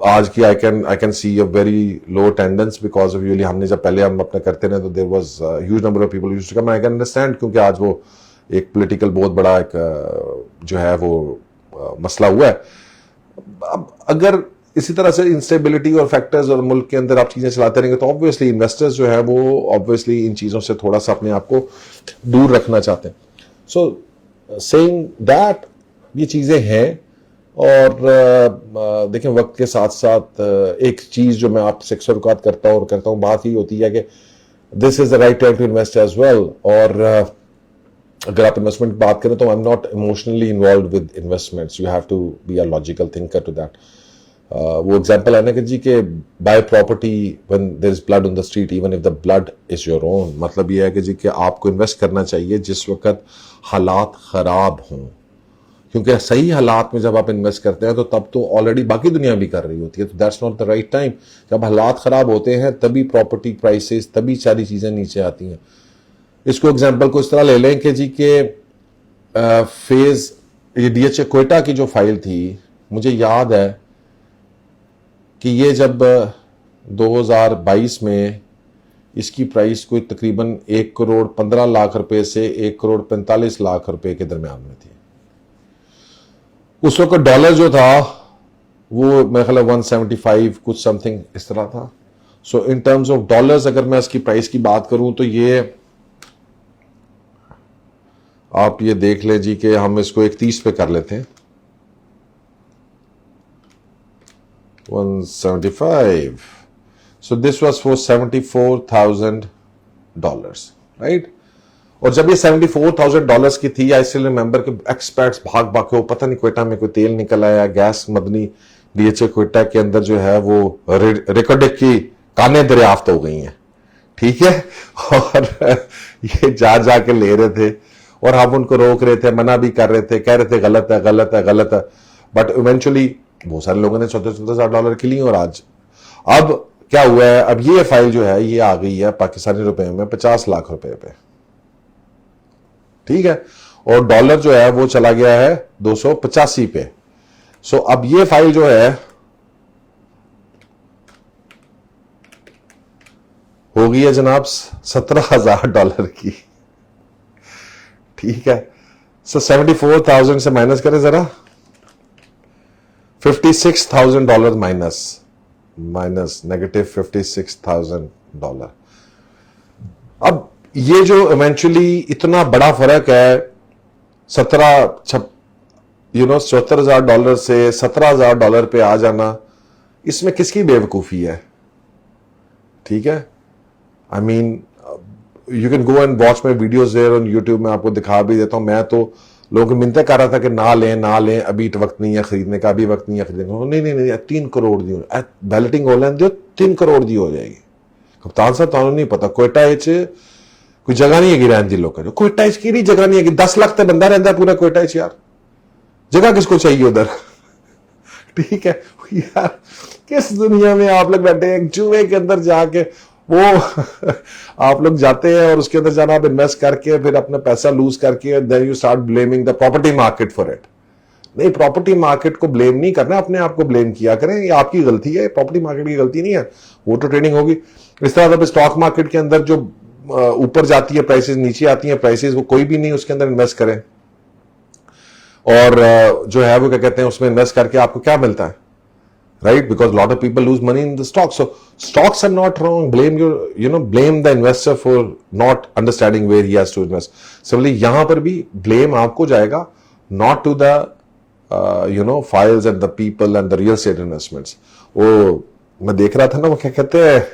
आज की I can see a very low attendance because of usually हमने जब पहले हम अपने करते रहे तो there was huge number of people used to come. I can understand, क्योंकि आज वो एक पॉलिटिकल बहुत बड़ा एक जो है वो मसला हुआ है। अब अगर इसी तरह से इंस्टेबिलिटी और फैक्टर्स और मुल्क के अंदर आप चीजें चलाते रहेंगे तो ऑब्वियसली इन्वेस्टर्स जो है वो ऑब्वियसली इन चीजों से थोड़ा सा अपने आप को दूर रखना चाहते हैं। सो सेइंग दैट ये चीजें हैं, और देखें वक्त के साथ साथ एक चीज जो मैं आपसे अक्सर औकात करता हूँ बात ही होती है कि this is the right time to invest as well. और अगर आप इन्वेस्टमेंट की बात करें तो I am not emotionally involve with investments, you have to be a logical thinker to that. वो एग्जाम्पल है ना कि जी के buy property when there is blood on the street even if the blood is your own. मतलब ये है कि जी कि आपको इन्वेस्ट करना चाहिए जिस वक्त हालात खराब हों, क्योंकि सही हालात में जब आप इन्वेस्ट करते हैं तो तब तो ऑलरेडी बाकी दुनिया भी कर रही होती है, तो that's not the right time. जब हालात खराब होते हैं तभी प्रॉपर्टी प्राइसेस, तभी सारी चीजें नीचे आती हैं। इसको एग्जांपल को इस तरह ले लें कि जी के फेज ये डीएचए क्वेटा की जो फाइल थी, मुझे याद है कि ये जब 2022 में इसकी प्राइस कोई तकरीबन 1 करोड़ 15 लाख रुपए से 1 करोड़ 45 लाख रुपए के दरमियान में थी। उस वक्त डॉलर जो था वो मेरे ख्याल 175 कुछ समथिंग इस तरह था। सो इन टर्म्स ऑफ डॉलर्स अगर मैं इसकी प्राइस की बात करूं तो ये आप ये देख लें जी कि हम इसको 31 पे कर लेते हैं, 175। So this was for $74,000, right. और जब ये $74,000 की थी, आई स्टिल रिमेंबर कि एक्सपर्ट्स भाग भाग के, वो पता नहीं क्वेटा में कोई तेल निकल आया, गैस मदनी डीएचए क्वेटा के अंदर जो है वो रिकॉर्ड की कानें दरियाफ्त हो गई हैं, ठीक है। और ये जा के ले रहे थे और हम उनको रोक रहे थे, मना भी कर रहे थे, कह रहे थे गलत है गलत है गलत है, बट इवेंचुअली बहुत सारे लोगों ने $14,000 की ली। और आज अब क्या हुआ है, अब ये फाइल जो है ये आ गई है पाकिस्तानी रुपए में 50 लाख रुपए पे, ठीक है। और डॉलर जो है वो चला गया है 285 पे। सो अब ये फाइल जो है हो गई है जनाब $17,000 की, ठीक है। सो 74,000 से माइनस करें जरा, $56,000 माइनस नेगेटिव $56,000। अब ये जो इवेंचुअली इतना बड़ा फर्क है, $74,000 से $17,000 पे आ जाना, इसमें किसकी बेवकूफी है, ठीक है। I mean you can go and watch my videos there on YouTube, में आपको दिखा भी देता हूं। मैं तो लोगों को मिन्नतें कर रहा था कि ना लें अभी वक्त नहीं है खरीदने का, अभी वक्त नहीं है खरीदने का। नहीं 3 करोड़ दी बैलेटिंग ऑनलाइन दियो, 3 करोड़ दी हो जाएगी। कप्तान साहब तुहानू नहीं पता कोयटा कोई जगह नहीं है रहने दी लोगों को, कोयटा की जगह नहीं है, 10 लाख तो बंदा रहता है पूरा कोयटा यार, जगह किसको चाहिए उधर, ठीक है यार। किस दुनिया में आप लोग बैठे हैं, जुए के अंदर जाके वो आप लोग जाते हैं और उसके अंदर जाना, आप इन्वेस्ट करके फिर अपना पैसा लूज करके then you start blaming the property market for it. नहीं, प्रॉपर्टी मार्केट को ब्लेम नहीं करना, अपने आप को ब्लेम किया करें, ये आपकी गलती है, प्रॉपर्टी मार्केट की गलती नहीं है, वो तो ट्रेडिंग होगी। इस तरह जब स्टॉक मार्केट के अंदर जो ऊपर जाती है प्राइसेस, नीचे आती है प्राइसेस, वो कोई भी नहीं उसके अंदर इन्वेस्ट करें। और जो है वो क्या कहते हैं, उसमें इन्वेस्ट करके आपको क्या मिलता है, right? Because a lot of people lose money in the stocks. So stocks are not wrong. Blame the investor for not understanding where he has to invest. Similarly, यहां पर भी blame आपको जाएगा, not to the files and the people and the real estate investments. वो मैं देख रहा था ना, वो क्या कहते हैं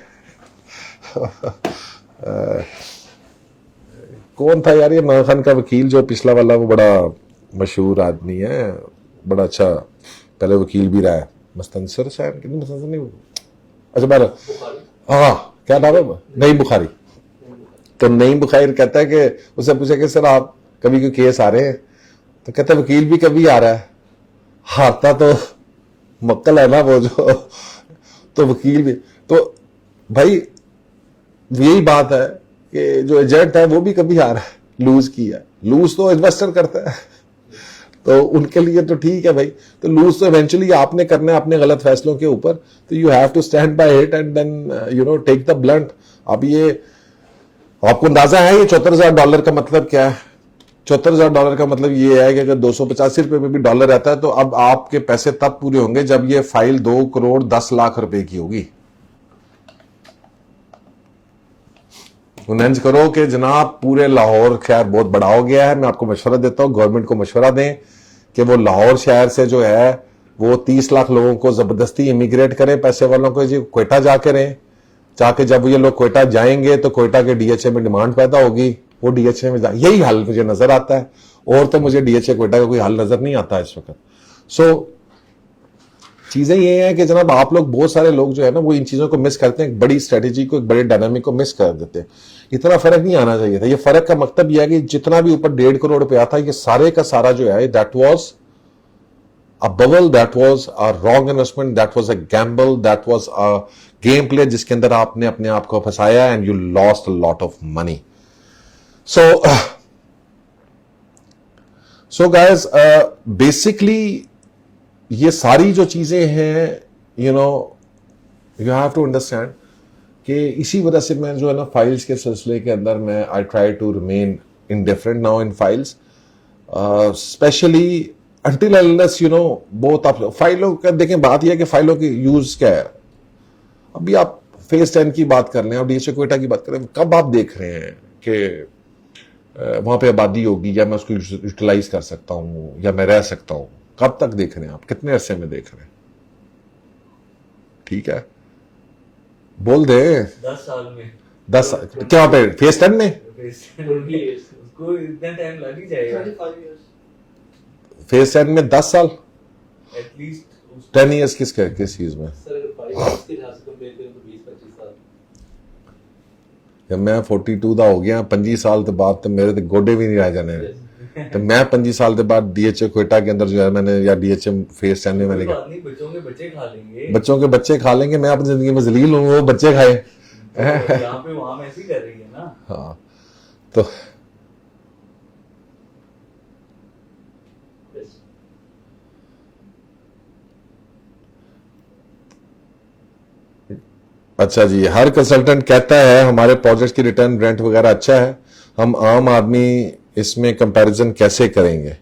कौन था यार ये इमरान खान का वकील जो पिछला वाला, वो बड़ा मशहूर आदमी है, बड़ा अच्छा पहले वकील भी रहा है, मस्तनसर शायद, कितनी मस्तनसर नहीं, अच्छा बार, हाँ क्या नाम है, नईम बुखारी। तो नईम बुखारी कहता है कि उससे पूछा कि सर आप कभी कोई केस आ रहे हैं, तो कहता है वकील भी कभी आ रहा है, हारता तो मक्कल है ना वो जो, तो वकील भी, तो भाई यही बात है कि जो एजेंट है वो भी कभी आ रहा है, लूज किया, लूज तो इन्वेस्टर करता है, तो उनके लिए तो ठीक है भाई। तो लूज तो इवेंचुअली आपने करना है अपने गलत फैसलों के ऊपर, तो you have to stand by it and then take the blunt. अब ये आपको अंदाजा है ये $74,000 का मतलब क्या है? $74,000 का मतलब ये है कि अगर 285 रुपए में भी डॉलर रहता है तो अब आपके पैसे तब पूरे होंगे जब ये फाइल 2 करोड़ 10 लाख रुपए की होगी। उन्हें करो कि जनाब पूरे लाहौर खैर बहुत बड़ा हो गया है, मैं आपको मशवरा देता हूं, गवर्नमेंट को मशवरा दें कि वो लाहौर शहर से जो है वो 30 लाख लोगों को जबरदस्ती इमिग्रेट करें, पैसे वालों को जी क्वेटा जाके रहें, जाके जब ये लोग क्वेटा जाएंगे तो क्वेटा के डीएचए में डिमांड पैदा होगी, वो डीएचए में यही हल मुझे नजर आता है, और तो मुझे डीएचए क्वेटा का कोई हल नजर नहीं आता इस वक्त। सो चीजें ये हैं कि जनाब आप लोग, बहुत सारे लोग जो है ना वो इन चीजों को मिस करते हैं, एक बड़ी स्ट्रेटेजी को, एक बड़े डायनामिक को मिस कर देते हैं। इतना फर्क नहीं आना चाहिए था। ये फर्क का मतलब यह है कि जितना भी ऊपर 1.5 करोड़ रुपया था, ये सारे का सारा जो है that was a bubble, that was a wrong investment, that was a gamble, that was a game play जिसके अंदर आपने अपने आप को फंसाया and you lost a lot of money. So guys, basically ये सारी जो चीजें हैं, you have to understand कि इसी वजह से मैं जो है ना फाइल्स के सिलसिले के अंदर मैं I try to remain indifferent now in files, especially until unless बहुत आप फाइलों का देखें। बात यह है कि फाइलों की यूज क्या है। अभी आप फेज 10 की बात कर लें, आप डीएचए क्वेटा की बात करें, कब आप देख रहे हैं कि वहां पे आबादी होगी या मैं उसको यूटिलाइज कर सकता हूं या मैं रह सकता हूं? कब तक देख रहे हैं आप? कितने अरसे में देख रहे हैं? ठीक है, बोल दे। 10 साल में। 10 क्या पे फेज 10 में? उसको इतना टाइम लग ही जाएगा। फेज 10 में 10 साल, एटलीस्ट 10 ईयर्स किस चीज में? जब मैं 42 ਦਾ ਹੋ ਗਿਆ 25 साल के बाद तो मेरे तो गोडे भी नहीं रह जाने। तो मैं 25 साल के बाद डीएचए क्वेटा के अंदर जो है मैंने, या डीएचए फेज 10 में मैंने कहा बच्चों के बच्चे खा लेंगे, बच्चों के बच्चे खा लेंगे, मैं अपनी जिंदगी में जलील हूँ, वो बच्चे खाए। यहाँ पे वहां ऐसी कर रही है ना। हाँ, तो अच्छा जी, हर कंसल्टेंट कहता है हमारे प्रोजेक्ट की रिटर्न रेंट वगैरह अच्छा है, हम आम आदमी इसमें कंपैरिजन कैसे करेंगे?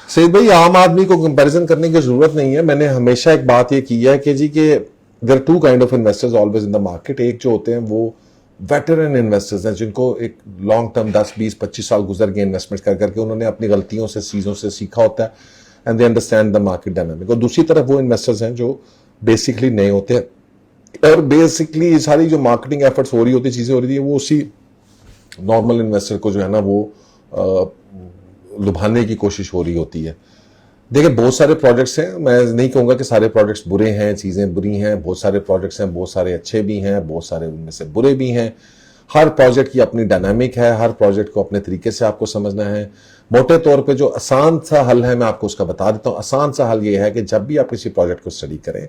सईद भाई, आम आदमी को कंपैरिजन करने की जरूरत नहीं है। मैंने हमेशा एक बात ये की है कि जी के there are two kind of investors always in the market. एक जो होते हैं वो वेटरन इन्वेस्टर्स हैं, जिनको एक लॉन्ग टर्म 10, 20, 25 साल गुजर गए इन्वेस्टमेंट कर करके, उन्होंने अपनी गलतियों से, चीजों से सीखा होता है and they understand the market dynamic. और दूसरी तरफ वो इन्वेस्टर्स हैं जो बेसिकली नए होते हैं, और बेसिकली सारी जो मार्केटिंग एफर्ट्स हो रही होती, चीजें हो रही है, वो उसी नॉर्मल इन्वेस्टर को जो है ना वो लुभाने की कोशिश हो रही होती है। देखिए, बहुत सारे प्रोजेक्ट्स हैं, मैं नहीं कहूंगा कि सारे प्रोजेक्ट्स बुरे हैं, चीजें बुरी हैं। बहुत सारे प्रोजेक्ट्स हैं, बहुत सारे अच्छे भी हैं, बहुत सारे उनमें से बुरे भी हैं। हर प्रोजेक्ट की अपनी डायनामिक है, हर प्रोजेक्ट को अपने तरीके से आपको समझना है। मोटे तौर पे जो आसान सा हल है, मैं आपको उसका बता देता हूं। आसान सा हल ये है कि जब भी आप किसी प्रोजेक्ट को स्टडी करें,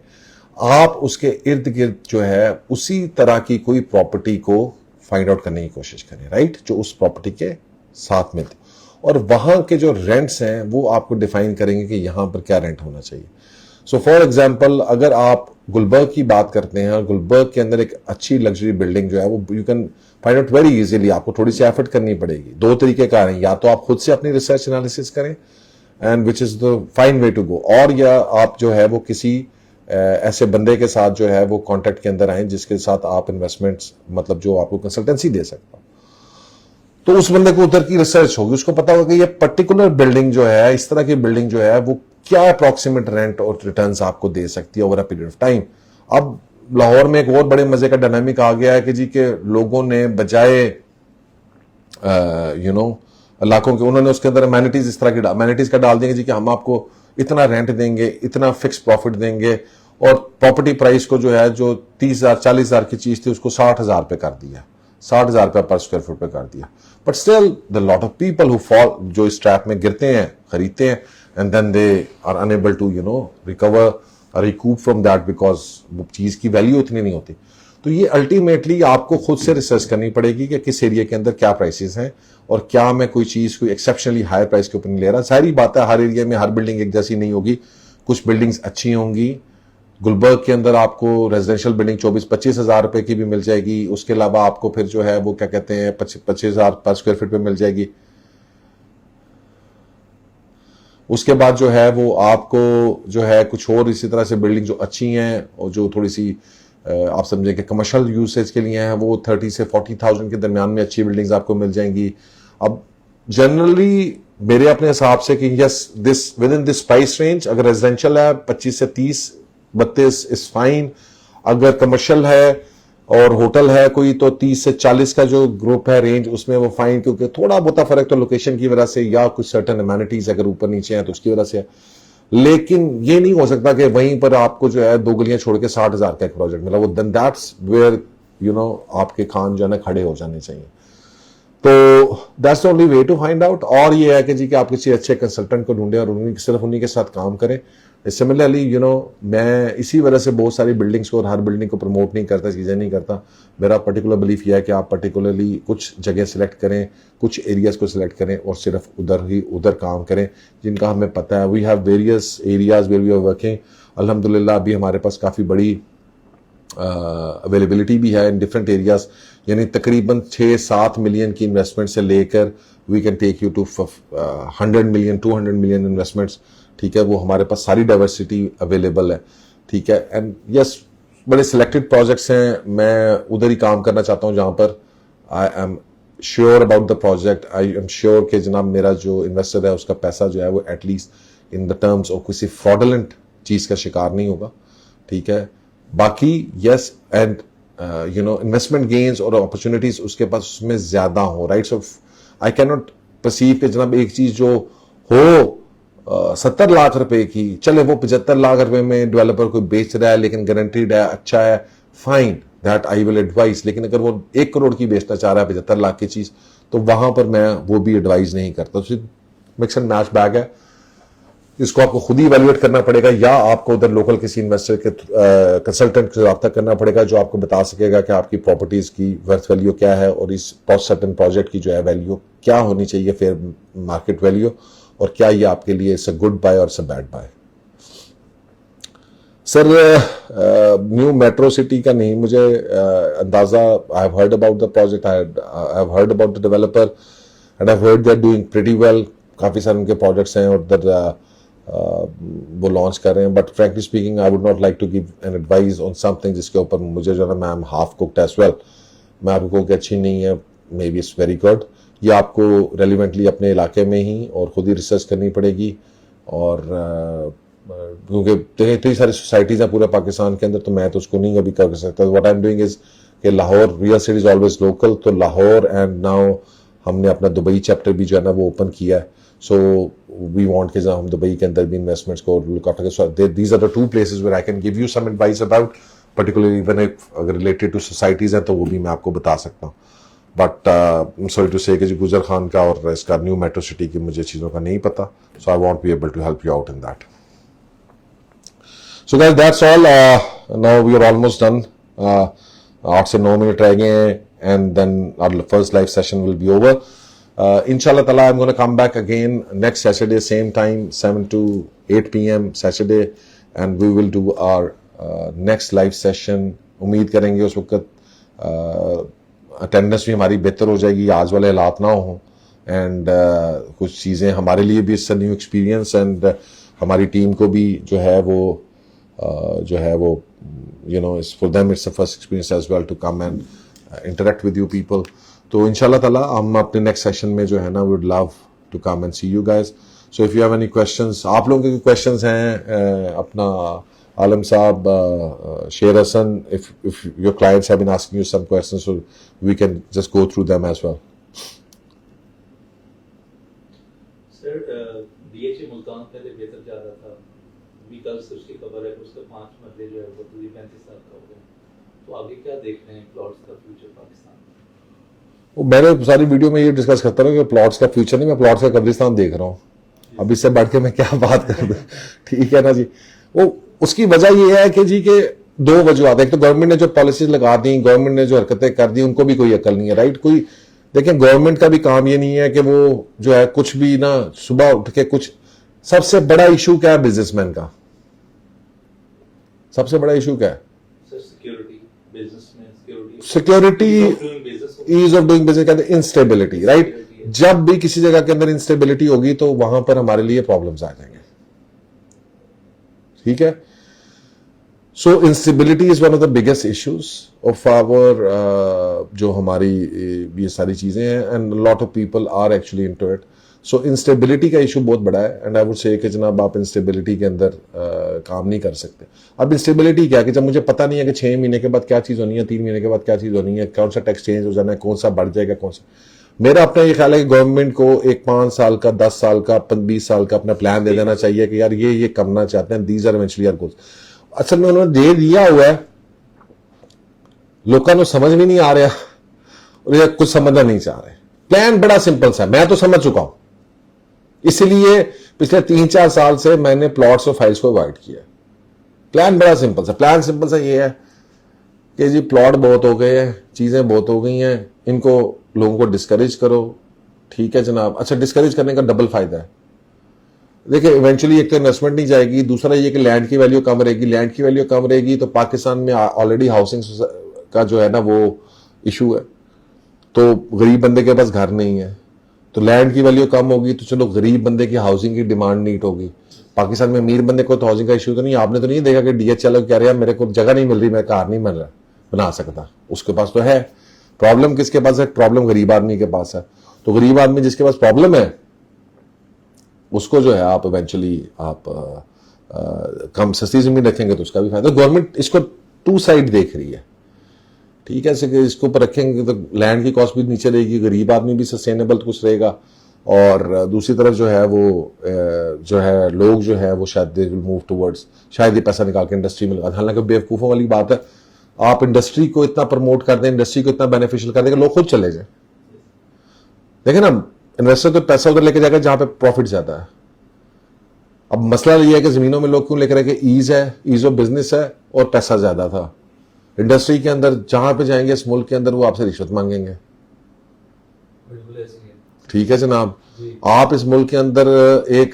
आप उसके इर्द गिर्द जो है उसी तरह की कोई प्रॉपर्टी को फाइंड आउट करने की कोशिश करें, राइट, जो उस प्रॉपर्टी के साथ मिलती, और वहां के जो रेंट्स हैं वो आपको डिफाइन करेंगे कि यहां पर क्या रेंट होना चाहिए। सो फॉर एग्जांपल, अगर आप गुलबर्ग की बात करते हैं और गुलबर्ग के अंदर एक अच्छी लग्जरी बिल्डिंग जो है वो you can find out very easily. आपको थोड़ी सी एफर्ट करनी पड़ेगी। दो तरीके का है, या तो आप खुद से अपनी रिसर्च एनालिसिस करें and which is the fine way to go, और या आप जो है वो किसी ऐसे बंदे के साथ जो है वो कॉन्ट्रैक्ट के अंदर आए जिसके साथ आप इन्वेस्टमेंट्स, मतलब जो आपको कंसल्टेंसी दे सकता हो। तो उस बंदे को उधर की रिसर्च होगी, उसको पता होगा कि ये पर्टिकुलर बिल्डिंग जो है, इस तरह की बिल्डिंग जो है वो क्या अप्रॉक्सीमेट रेंट और रिटर्न्स आपको दे सकती है over a period of time. अब लाहौर में एक और बड़े मजे का डायनामिक आ गया है कि जी के लोगों ने बजाय इलाकों के, उन्होंने उसके अंदर अमेनिटीज इस तरह की अमेनिटीज का डाल देंगे जी कि हम आपको इतना रेंट देंगे, इतना फिक्स प्रॉफिट देंगे, और प्रॉपर्टी प्राइस को जो है, जो 30,000 40,000 की चीज थी उसको 60,000 पे कर दिया, 60,000 रुपया पर स्क्वायर फुट पे कर दिया। But still the lot of people who fall, जो इस ट्रैप में गिरते हैं, खरीदते हैं, and then they are unable to recover recoup from that, because चीज की वैल्यू इतनी नहीं होती। तो ये अल्टीमेटली आपको खुद से रिसर्च करनी पड़ेगी कि किस एरिया के अंदर क्या प्राइसेस हैं, और क्या मैं कोई चीज कोई एक्सेप्शनली हाई प्राइस के ऊपर नहीं ले रहा। सारी बात है, हर एरिया में हर बिल्डिंग एक जैसी नहीं होगी, कुछ बिल्डिंग्स अच्छी होंगी। गुलबर्ग के अंदर आपको रेजिडेंशियल बिल्डिंग 24-25 हजार रुपए की भी मिल जाएगी। उसके अलावा आपको फिर जो है वो क्या कहते हैं 25,000 पर स्क्वायर फीट पे मिल जाएगी। उसके बाद जो है वो आपको जो है कुछ और इसी तरह से बिल्डिंग जो अच्छी हैं और जो थोड़ी सी आप समझें कि कमर्शियल यूसेज के लिए हैं, वो 30 से 40,000 के दरमियान में अच्छी बिल्डिंग्स आपको मिल जाएंगी। अब जनरली मेरे अपने हिसाब से कि yes, this with in this price range, अगर रेजिडेंशियल है 25 से 30, 32 इज फाइन। अगर कमर्शियल है और होटल है कोई तो 30 से 40 का जो ग्रुप है रेंज, उसमें वो फाइन, क्योंकि थोड़ा बहुत फर्क तो लोकेशन की वजह से या कुछ सर्टन एमेनिटीज अगर ऊपर नीचे हैं तो उसकी वजह से है। लेकिन ये नहीं हो सकता कि वहीं पर आपको जो है 2 गलियां छोड़ के 60,000 का एक प्रोजेक्ट मिला, वो देन दैट्स वेयर आपके खान जो है ना खड़े हो जाने चाहिए। तो that's the only way to find out. और ये है कि जी कि आप किसी अच्छे कंसल्टेंट को ढूंढें और सिर्फ उन्हीं के साथ काम करें। सिमिलरली मैं इसी वजह से बहुत सारी बिल्डिंग्स को और हर बिल्डिंग को प्रमोट नहीं करता, चीज़ें नहीं करता। मेरा पर्टिकुलर बिलीफ यह है कि आप पर्टिकुलरली कुछ जगह सिलेक्ट करें, कुछ एरियाज को सिलेक्ट करें और सिर्फ उधर काम करें जिनका हमें पता है। We have various areas where we are working. अल्हम्दुलिल्लाह अभी हमारे पास काफ़ी बड़ी अवेलेबिलिटी भी है इन डिफरेंट एरियाज, यानी तकरीबन 6-7 मिलियन की इन्वेस्टमेंट से लेकर we can take you to 100 million 200 million investments. ठीक है, वो हमारे पास सारी डाइवर्सिटी अवेलेबल है। ठीक है, एंड यस बड़े सिलेक्टेड प्रोजेक्ट्स हैं। मैं उधर ही काम करना चाहता हूं जहां पर I am sure about the project, I am sure कि जनाब मेरा जो इन्वेस्टर है उसका पैसा जो है वो at least in the terms of किसी फ्रॉडलेंट चीज का शिकार नहीं होगा। ठीक है, बाकी यस एंड इन्वेस्टमेंट गेन्स और अपॉर्चुनिटीज उसके पास उसमें ज्यादा हो, right. So I can not perceive कि जनाब एक चीज जो हो 70 लाख रुपए की, चले वो 75 लाख रुपए में डेवलपर कोई बेच रहा है लेकिन गारंटीड है, अच्छा है, fine, that I will advice. लेकिन अगर वो 1 करोड़ की बेचना चाह रहा है 75 लाख की चीज, तो वहां पर मैं वो भी एडवाइस नहीं करता। तो मिक्स एंड मैच बैग है, इसको आपको खुद ही इवैल्यूएट करना पड़ेगा या आपको उधर लोकल किसी इन्वेस्टर के कंसल्टेंट से रब्ता करना पड़ेगा जो आपको बता सकेगा कि आपकी प्रॉपर्टीज की वर्थ वैल्यू क्या है और इस सर्टेन प्रोजेक्ट की जो है वैल्यू क्या होनी चाहिए, फेयर मार्केट वैल्यू, और क्या ये आपके लिए इट्स अ गुड बाय और it's a bad buy. Sir new metro city का नहीं मुझे अंदाजा, I have heard about the project, I have heard about the developer and I have heard they are doing pretty well. काफी सारे उनके projects हैं और उधर वो लॉन्च कर रहे हैं, but frankly speaking I would not like to give an advice on something जिसके ऊपर मुझे जो है ना, I am half cooked as well. मैं आपको कहूँ कि अच्छी नहीं है, maybe it's very good. ये आपको रेलिवेंटली अपने इलाके में ही और खुद ही रिसर्च करनी पड़ेगी। और क्योंकि देखिए इतनी सारी सोसाइटीज़ हैं पूरे पाकिस्तान के अंदर, तो मैं तो उसको नहीं अभी कर सकता। What I am doing is कि Lahore, real estate is always local, तो लाहौर एंड नाउ हमने अपना दुबई चैप्टर भी जो है ना वो ओपन किया है। सो वी वांट कि हम दुबई के अंदर भी इन्वेस्टमेंट्स को look after. These are the 2 places where I can give you some advice about, particularly even if अगर रिलेटेड टू सोसाइटीज़ हैं तो वो भी मैं आपको बता सकता हूँ। बट सॉरी टू से कि गुजर खान का और इसका न्यू मेट्रो सिटी की मुझे चीज़ों का नहीं पता, so I won't be able to help you out in that. So guys that's all, now we are almost done. 8 से 9 मिनट रह गए हैं and then our first live session will be over. Inshallah ta'ala, I'm going to come back again next Saturday, same time, 7 to 8 p.m. Saturday, and we will do our next live session. उम्मीद करेंगे उस वक्त attendance भी हमारी बेहतर हो जाएगी, आज वाले हालात ना हो, एंड कुछ चीज़ें हमारे लिए भी इससे न्यू एक्सपीरियंस, एंड हमारी टीम को भी जो है वो for them it's the first experience as well to come and interact with you people. तो इंशाल्लाह ताला हम अपने नेक्स्ट सेशन में जो है ना would love to come and see you guys. So if you have any questions, आप लोगों के क्वेश्चंस हैं, अपना आलम साहब, Sher Hasan, if your clients have been asking you some questions, so we can just go through them as well. Sir DHA Multan पहले बेहतर जा रहा था, अभी कल से उसकी खबर है कि उसका 5 मरले जो है वो 35 साल का हो गया, तो आगे क्या देख रहे हैं प्लॉट्स का फ्यूचर पाकिस्तान में? मैंने सारी वीडियो में ये डिस्कस करता हूँ कि प्लॉट्स का फ्यूचर नहीं, मैं प्लॉट्स का कब्रिस्तान देख रहा हूँ। अब इससे बढ़ के मैं क्या बात कर दूं, ठीक है ना जी। वो उसकी वजह ये है कि जी के 2 वजूहत, एक तो गवर्नमेंट ने जो पॉलिसीज लगा दी, गवर्नमेंट ने जो हरकतें कर दी, उनको भी कोई अकल नहीं है, राइट। कोई देखें, गवर्नमेंट का भी काम ये नहीं है कि वो जो है कुछ भी ना सुबह उठ के कुछ, सबसे बड़ा इशू क्या है बिजनेसमैन का, सबसे बड़ा इशू क्या है? Security, ease of doing business, कहते हैं इंस्टेबिलिटी, राइट। जब भी किसी जगह के अंदर इंस्टेबिलिटी होगी तो वहां पर हमारे लिए प्रॉब्लम्स आ जाएंगे, ठीक है। So instability is one of the biggest issues of our, जो हमारी ये सारी चीजें हैं, and lot of people are actually into it. So instability का इशू बहुत बड़ा है, एंड आई वुड से कि जनाब आप इंस्टेबिलिटी के अंदर काम नहीं कर सकते। अब इंस्टेबिलिटी क्या है कि जब मुझे पता नहीं है कि 6 महीने के बाद क्या चीज़ होनी है, 3 महीने के बाद क्या चीज़ होनी है, कौन सा टैक्स चेंज हो जाना है, कौन सा बढ़ जाएगा, कौन सा। मेरा अपना ये ख्याल है कि गवर्नमेंट को एक 5 साल का, 10 साल का, 20 साल का अपना प्लान दे देना चाहिए कि यार ये करना चाहते हैं, these are eventually our goals. असल में उन्होंने दे दिया हुआ है, लोगों को समझ में नहीं आ रहा और ये कुछ समझना नहीं चाह रहे। प्लान बड़ा सिंपल सा, मैं तो समझ चुका हूं, इसलिए पिछले 3-4 साल से मैंने प्लॉट्स और फाइल्स को अवॉइड किया। प्लान बड़ा सिंपल सा, प्लान सिंपल सा ये है कि जी प्लॉट बहुत हो गए हैं, चीजें बहुत हो गई हैं, इनको लोगों को डिस्करेज करो। ठीक है जनाब। अच्छा, डिस्करेज करने का डबल फायदा है। देखिए इवेंचुअली एक तो इन्वेस्टमेंट नहीं जाएगी, दूसरा ये कि लैंड की वैल्यू कम रहेगी। लैंड की वैल्यू कम रहेगी तो पाकिस्तान में ऑलरेडी हाउसिंग का जो है ना वो इशू है, तो गरीब बंदे के पास घर नहीं है, तो लैंड की वैल्यू कम होगी तो चलो गरीब बंदे की हाउसिंग की डिमांड नीट होगी। पाकिस्तान में अमीर बंदे को तो हाउसिंग का इशू तो नहीं। आपने तो नहीं देखा कि DHL कह रहे हैं मेरे को जगह नहीं मिल रही, मैं कार नहीं बना सकता, उसके पास तो है। प्रॉब्लम किसके पास है? प्रॉब्लम गरीब आदमी के पास है। तो गरीब आदमी जिसके पास प्रॉब्लम है उसको जो है आप इवेंचुअली आप कम सस्ती जमीन रखेंगे तो उसका भी फायदा। गवर्नमेंट इसको 2 साइड देख रही है। ठीक है, कि इसको ऊपर रखेंगे तो लैंड की कॉस्ट भी नीचे रहेगी, गरीब आदमी भी सस्टेनेबल कुछ रहेगा, और दूसरी तरफ जो है वो जो है लोग जो है वो शायद दे विल मूव टुवर्ड्स, शायद ये पैसा निकाल के इंडस्ट्री में लगा। हालांकि बेवकूफ़ों वाली बात है, आप इंडस्ट्री को इतना प्रमोट कर दें, इंडस्ट्री को इतना बेनिफिशियल कर दें कि लोग खुद चले जाए। देखें ना, इन्वेस्टर तो पैसा उधर लेके जाएगा जहां पे प्रॉफिट ज्यादा है। अब मसला ये है कि जमीनों में लोग क्यों लेकर आए कि ईज है, ईज ऑफ बिजनेस है और पैसा ज्यादा था। इंडस्ट्री के अंदर जहां पे जाएंगे इस मुल्क के अंदर वो आपसे रिश्वत मांगेंगे। ठीक है जनाब, आप इस मुल्क के अंदर एक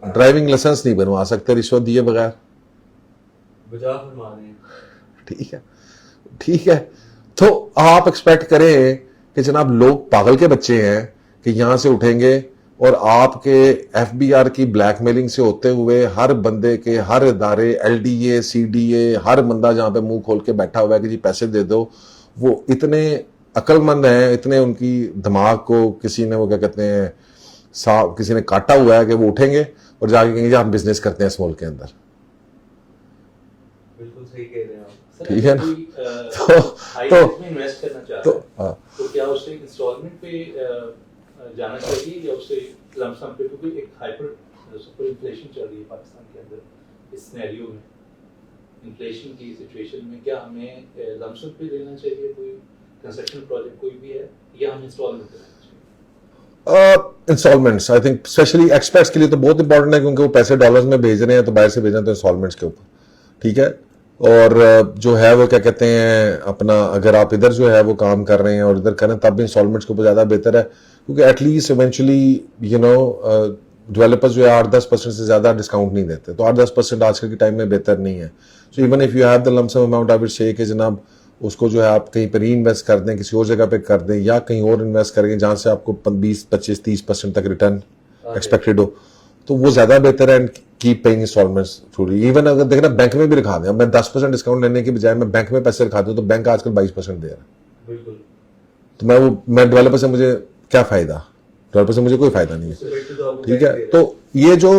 ड्राइविंग लाइसेंस नहीं बनवा सकते रिश्वत दिए बगैर। ठीक है, ठीक है। तो आप एक्सपेक्ट करें कि जनाब लोग पागल के बच्चे हैं कि यहां से उठेंगे और आपके FBR की ब्लैकमेलिंग से होते हुए हर बंदे के हर इदारे LDA CDA हर बंदा जहां पे मुंह खोल के बैठा हुआ है कि जी पैसे दे दो, वो इतने अक्लमंद हैं, इतने उनकी दिमाग को किसी ने वो क्या कहते हैं किसी ने काटा हुआ है कि वो उठेंगे और जाके कहेंगे जी हम बिजनेस करते हैं इस मुल्क के अंदर। बिल्कुल सही कह रहे हैं आप। ठीक है ना? तो इन्वेस्ट करना चाह रहा है तो क्या उसे इंस्टॉलमेंट पे जाना चाहिए या उसे लमसम पे, क्योंकि एक हाइपर सुपर इन्फ्लेशन चल रही है पाकिस्तान के अंदर। इस सिनेरियो में इन्फ्लेशन की सिचुएशन में क्या हमें लमसम पे लेना चाहिए कोई कंस्ट्रक्शन प्रोजेक्ट कोई भी है, या हम इंस्टॉलमेंट पे लेना चाहिए? Installments I think specially experts के लिए तो बहुत इंपॉर्टेंट है, क्योंकि वो पैसे डॉलर्स में भेज रहे हैं तो बाहर से भेज रहे हैं तो इंस्टॉलमेंट्स के ऊपर। ठीक है, और जो है वो क्या कहते हैं अपना, अगर आप इधर जो है वो काम कर रहे हैं और इधर करें तब भी इंस्टॉलमेंट्स के ऊपर ज़्यादा बेहतर है, क्योंकि at least eventually you know developers जो है 8-10% से ज़्यादा डिस्काउंट नहीं देते, तो 8-10% आजकल के टाइम में बेहतर नहीं है। So even if you have the lump sum amount I would say कि जनाब उसको जो है आप कहीं पर री इन्वेस्ट कर दें, किसी और जगह पे कर दें, या कहीं और इन्वेस्ट करेंगे जहाँ से आपको 20-25-30% तक रिटर्न एक्सपेक्टेड हो, तो वो ज़्यादा बेहतर है। And keep paying installments through. Even अगर देखना बैंक में भी रखा दें, मैं 10% डिस्काउंट लेने की बजाय मैं बैंक में पैसे रखा दूँ तो बैंक आजकल 22% दे रहा है। बिल्कुल। तो मैं डेवलपर से मुझे क्या फायदा? डेवलपर से मुझे कोई फायदा नहीं है। ठीक है, तो ये जो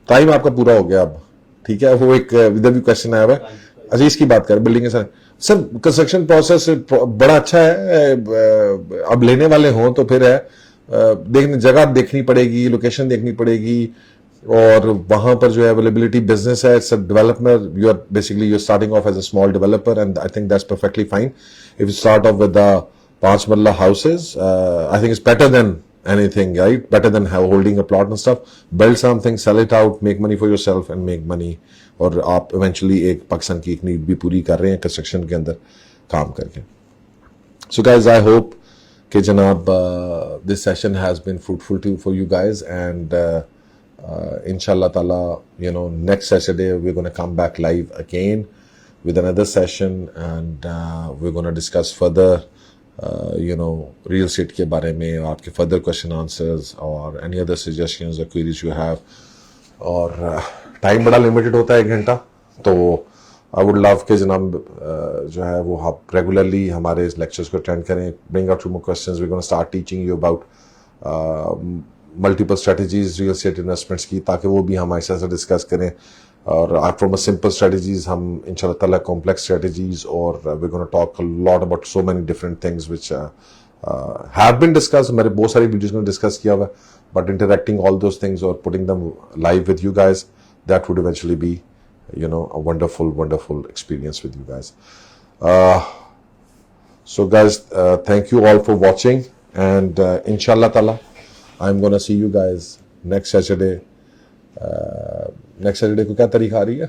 टाइम आपका पूरा हो गया अब। ठीक है, वो एक इधर भी क्वेश्चन आया हुआ है, अजीज की बात करें बिल्डिंग के साथ। सर कंस्ट्रक्शन प्रोसेस बड़ा अच्छा है, अब लेने वाले हों तो फिर है देखने, जगह देखनी पड़ेगी, लोकेशन देखनी पड़ेगी, और वहां पर जो है अवेलेबिलिटी बिजनेस है, it's a developer, you are basically you starting off as a small developer and I think that's perfectly fine. If you start off with the 5 marla houses, I think it's better than anything, right? Better than holding a plot and stuff. Build something, sell it out, make money for yourself and make money. और आप eventually एक पाकिस्तान की एक need भी पूरी कर रहे हैं कंस्ट्रक्शन के अंदर काम करके। So guys, I hope कि जनाब this session has been fruitful for you guys, and inshallah ta'ala, you know, next Saturday we're going to come back live again with another session, and we're going to discuss further you know real estate के बारे में, आपके further question answers और any other suggestions or queries you have। और time बड़ा limited होता है, 1 घंटा, तो आई वुड लव कि जनाब जो है वो आप रेगुलरली हमारे इस लेक्चर्स को अटेंड करें, bring out more questions, we gonna start teaching you about multiple strategies real estate investments की, ताकि वो भी हम ऐसे डिस्कस करें। और फ्रॉम अ सिंपल स्ट्रेटजीज हम इंशाल्लाह ताला कॉम्प्लेक्स स्ट्रेटजीज, और we gonna talk a lot about so many different things which have been discuss. हमारे बहुत सारी वीडियोस में डिस्कस किया हुआ है, but interacting all those things और putting them live with you guys, that would eventually be a wonderful experience with you guys. So guys, thank you all for watching, and inshallah ta'ala I'm gonna see you guys next Saturday. Next Saturday को क्या तारीख आ रही है?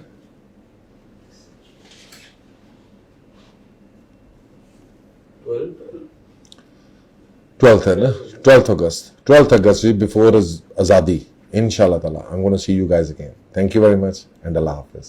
12th है ना? 12th August before Azadi. Inshallah ta'ala I'm gonna see you guys again. Thank you very much, and Allah Hafiz.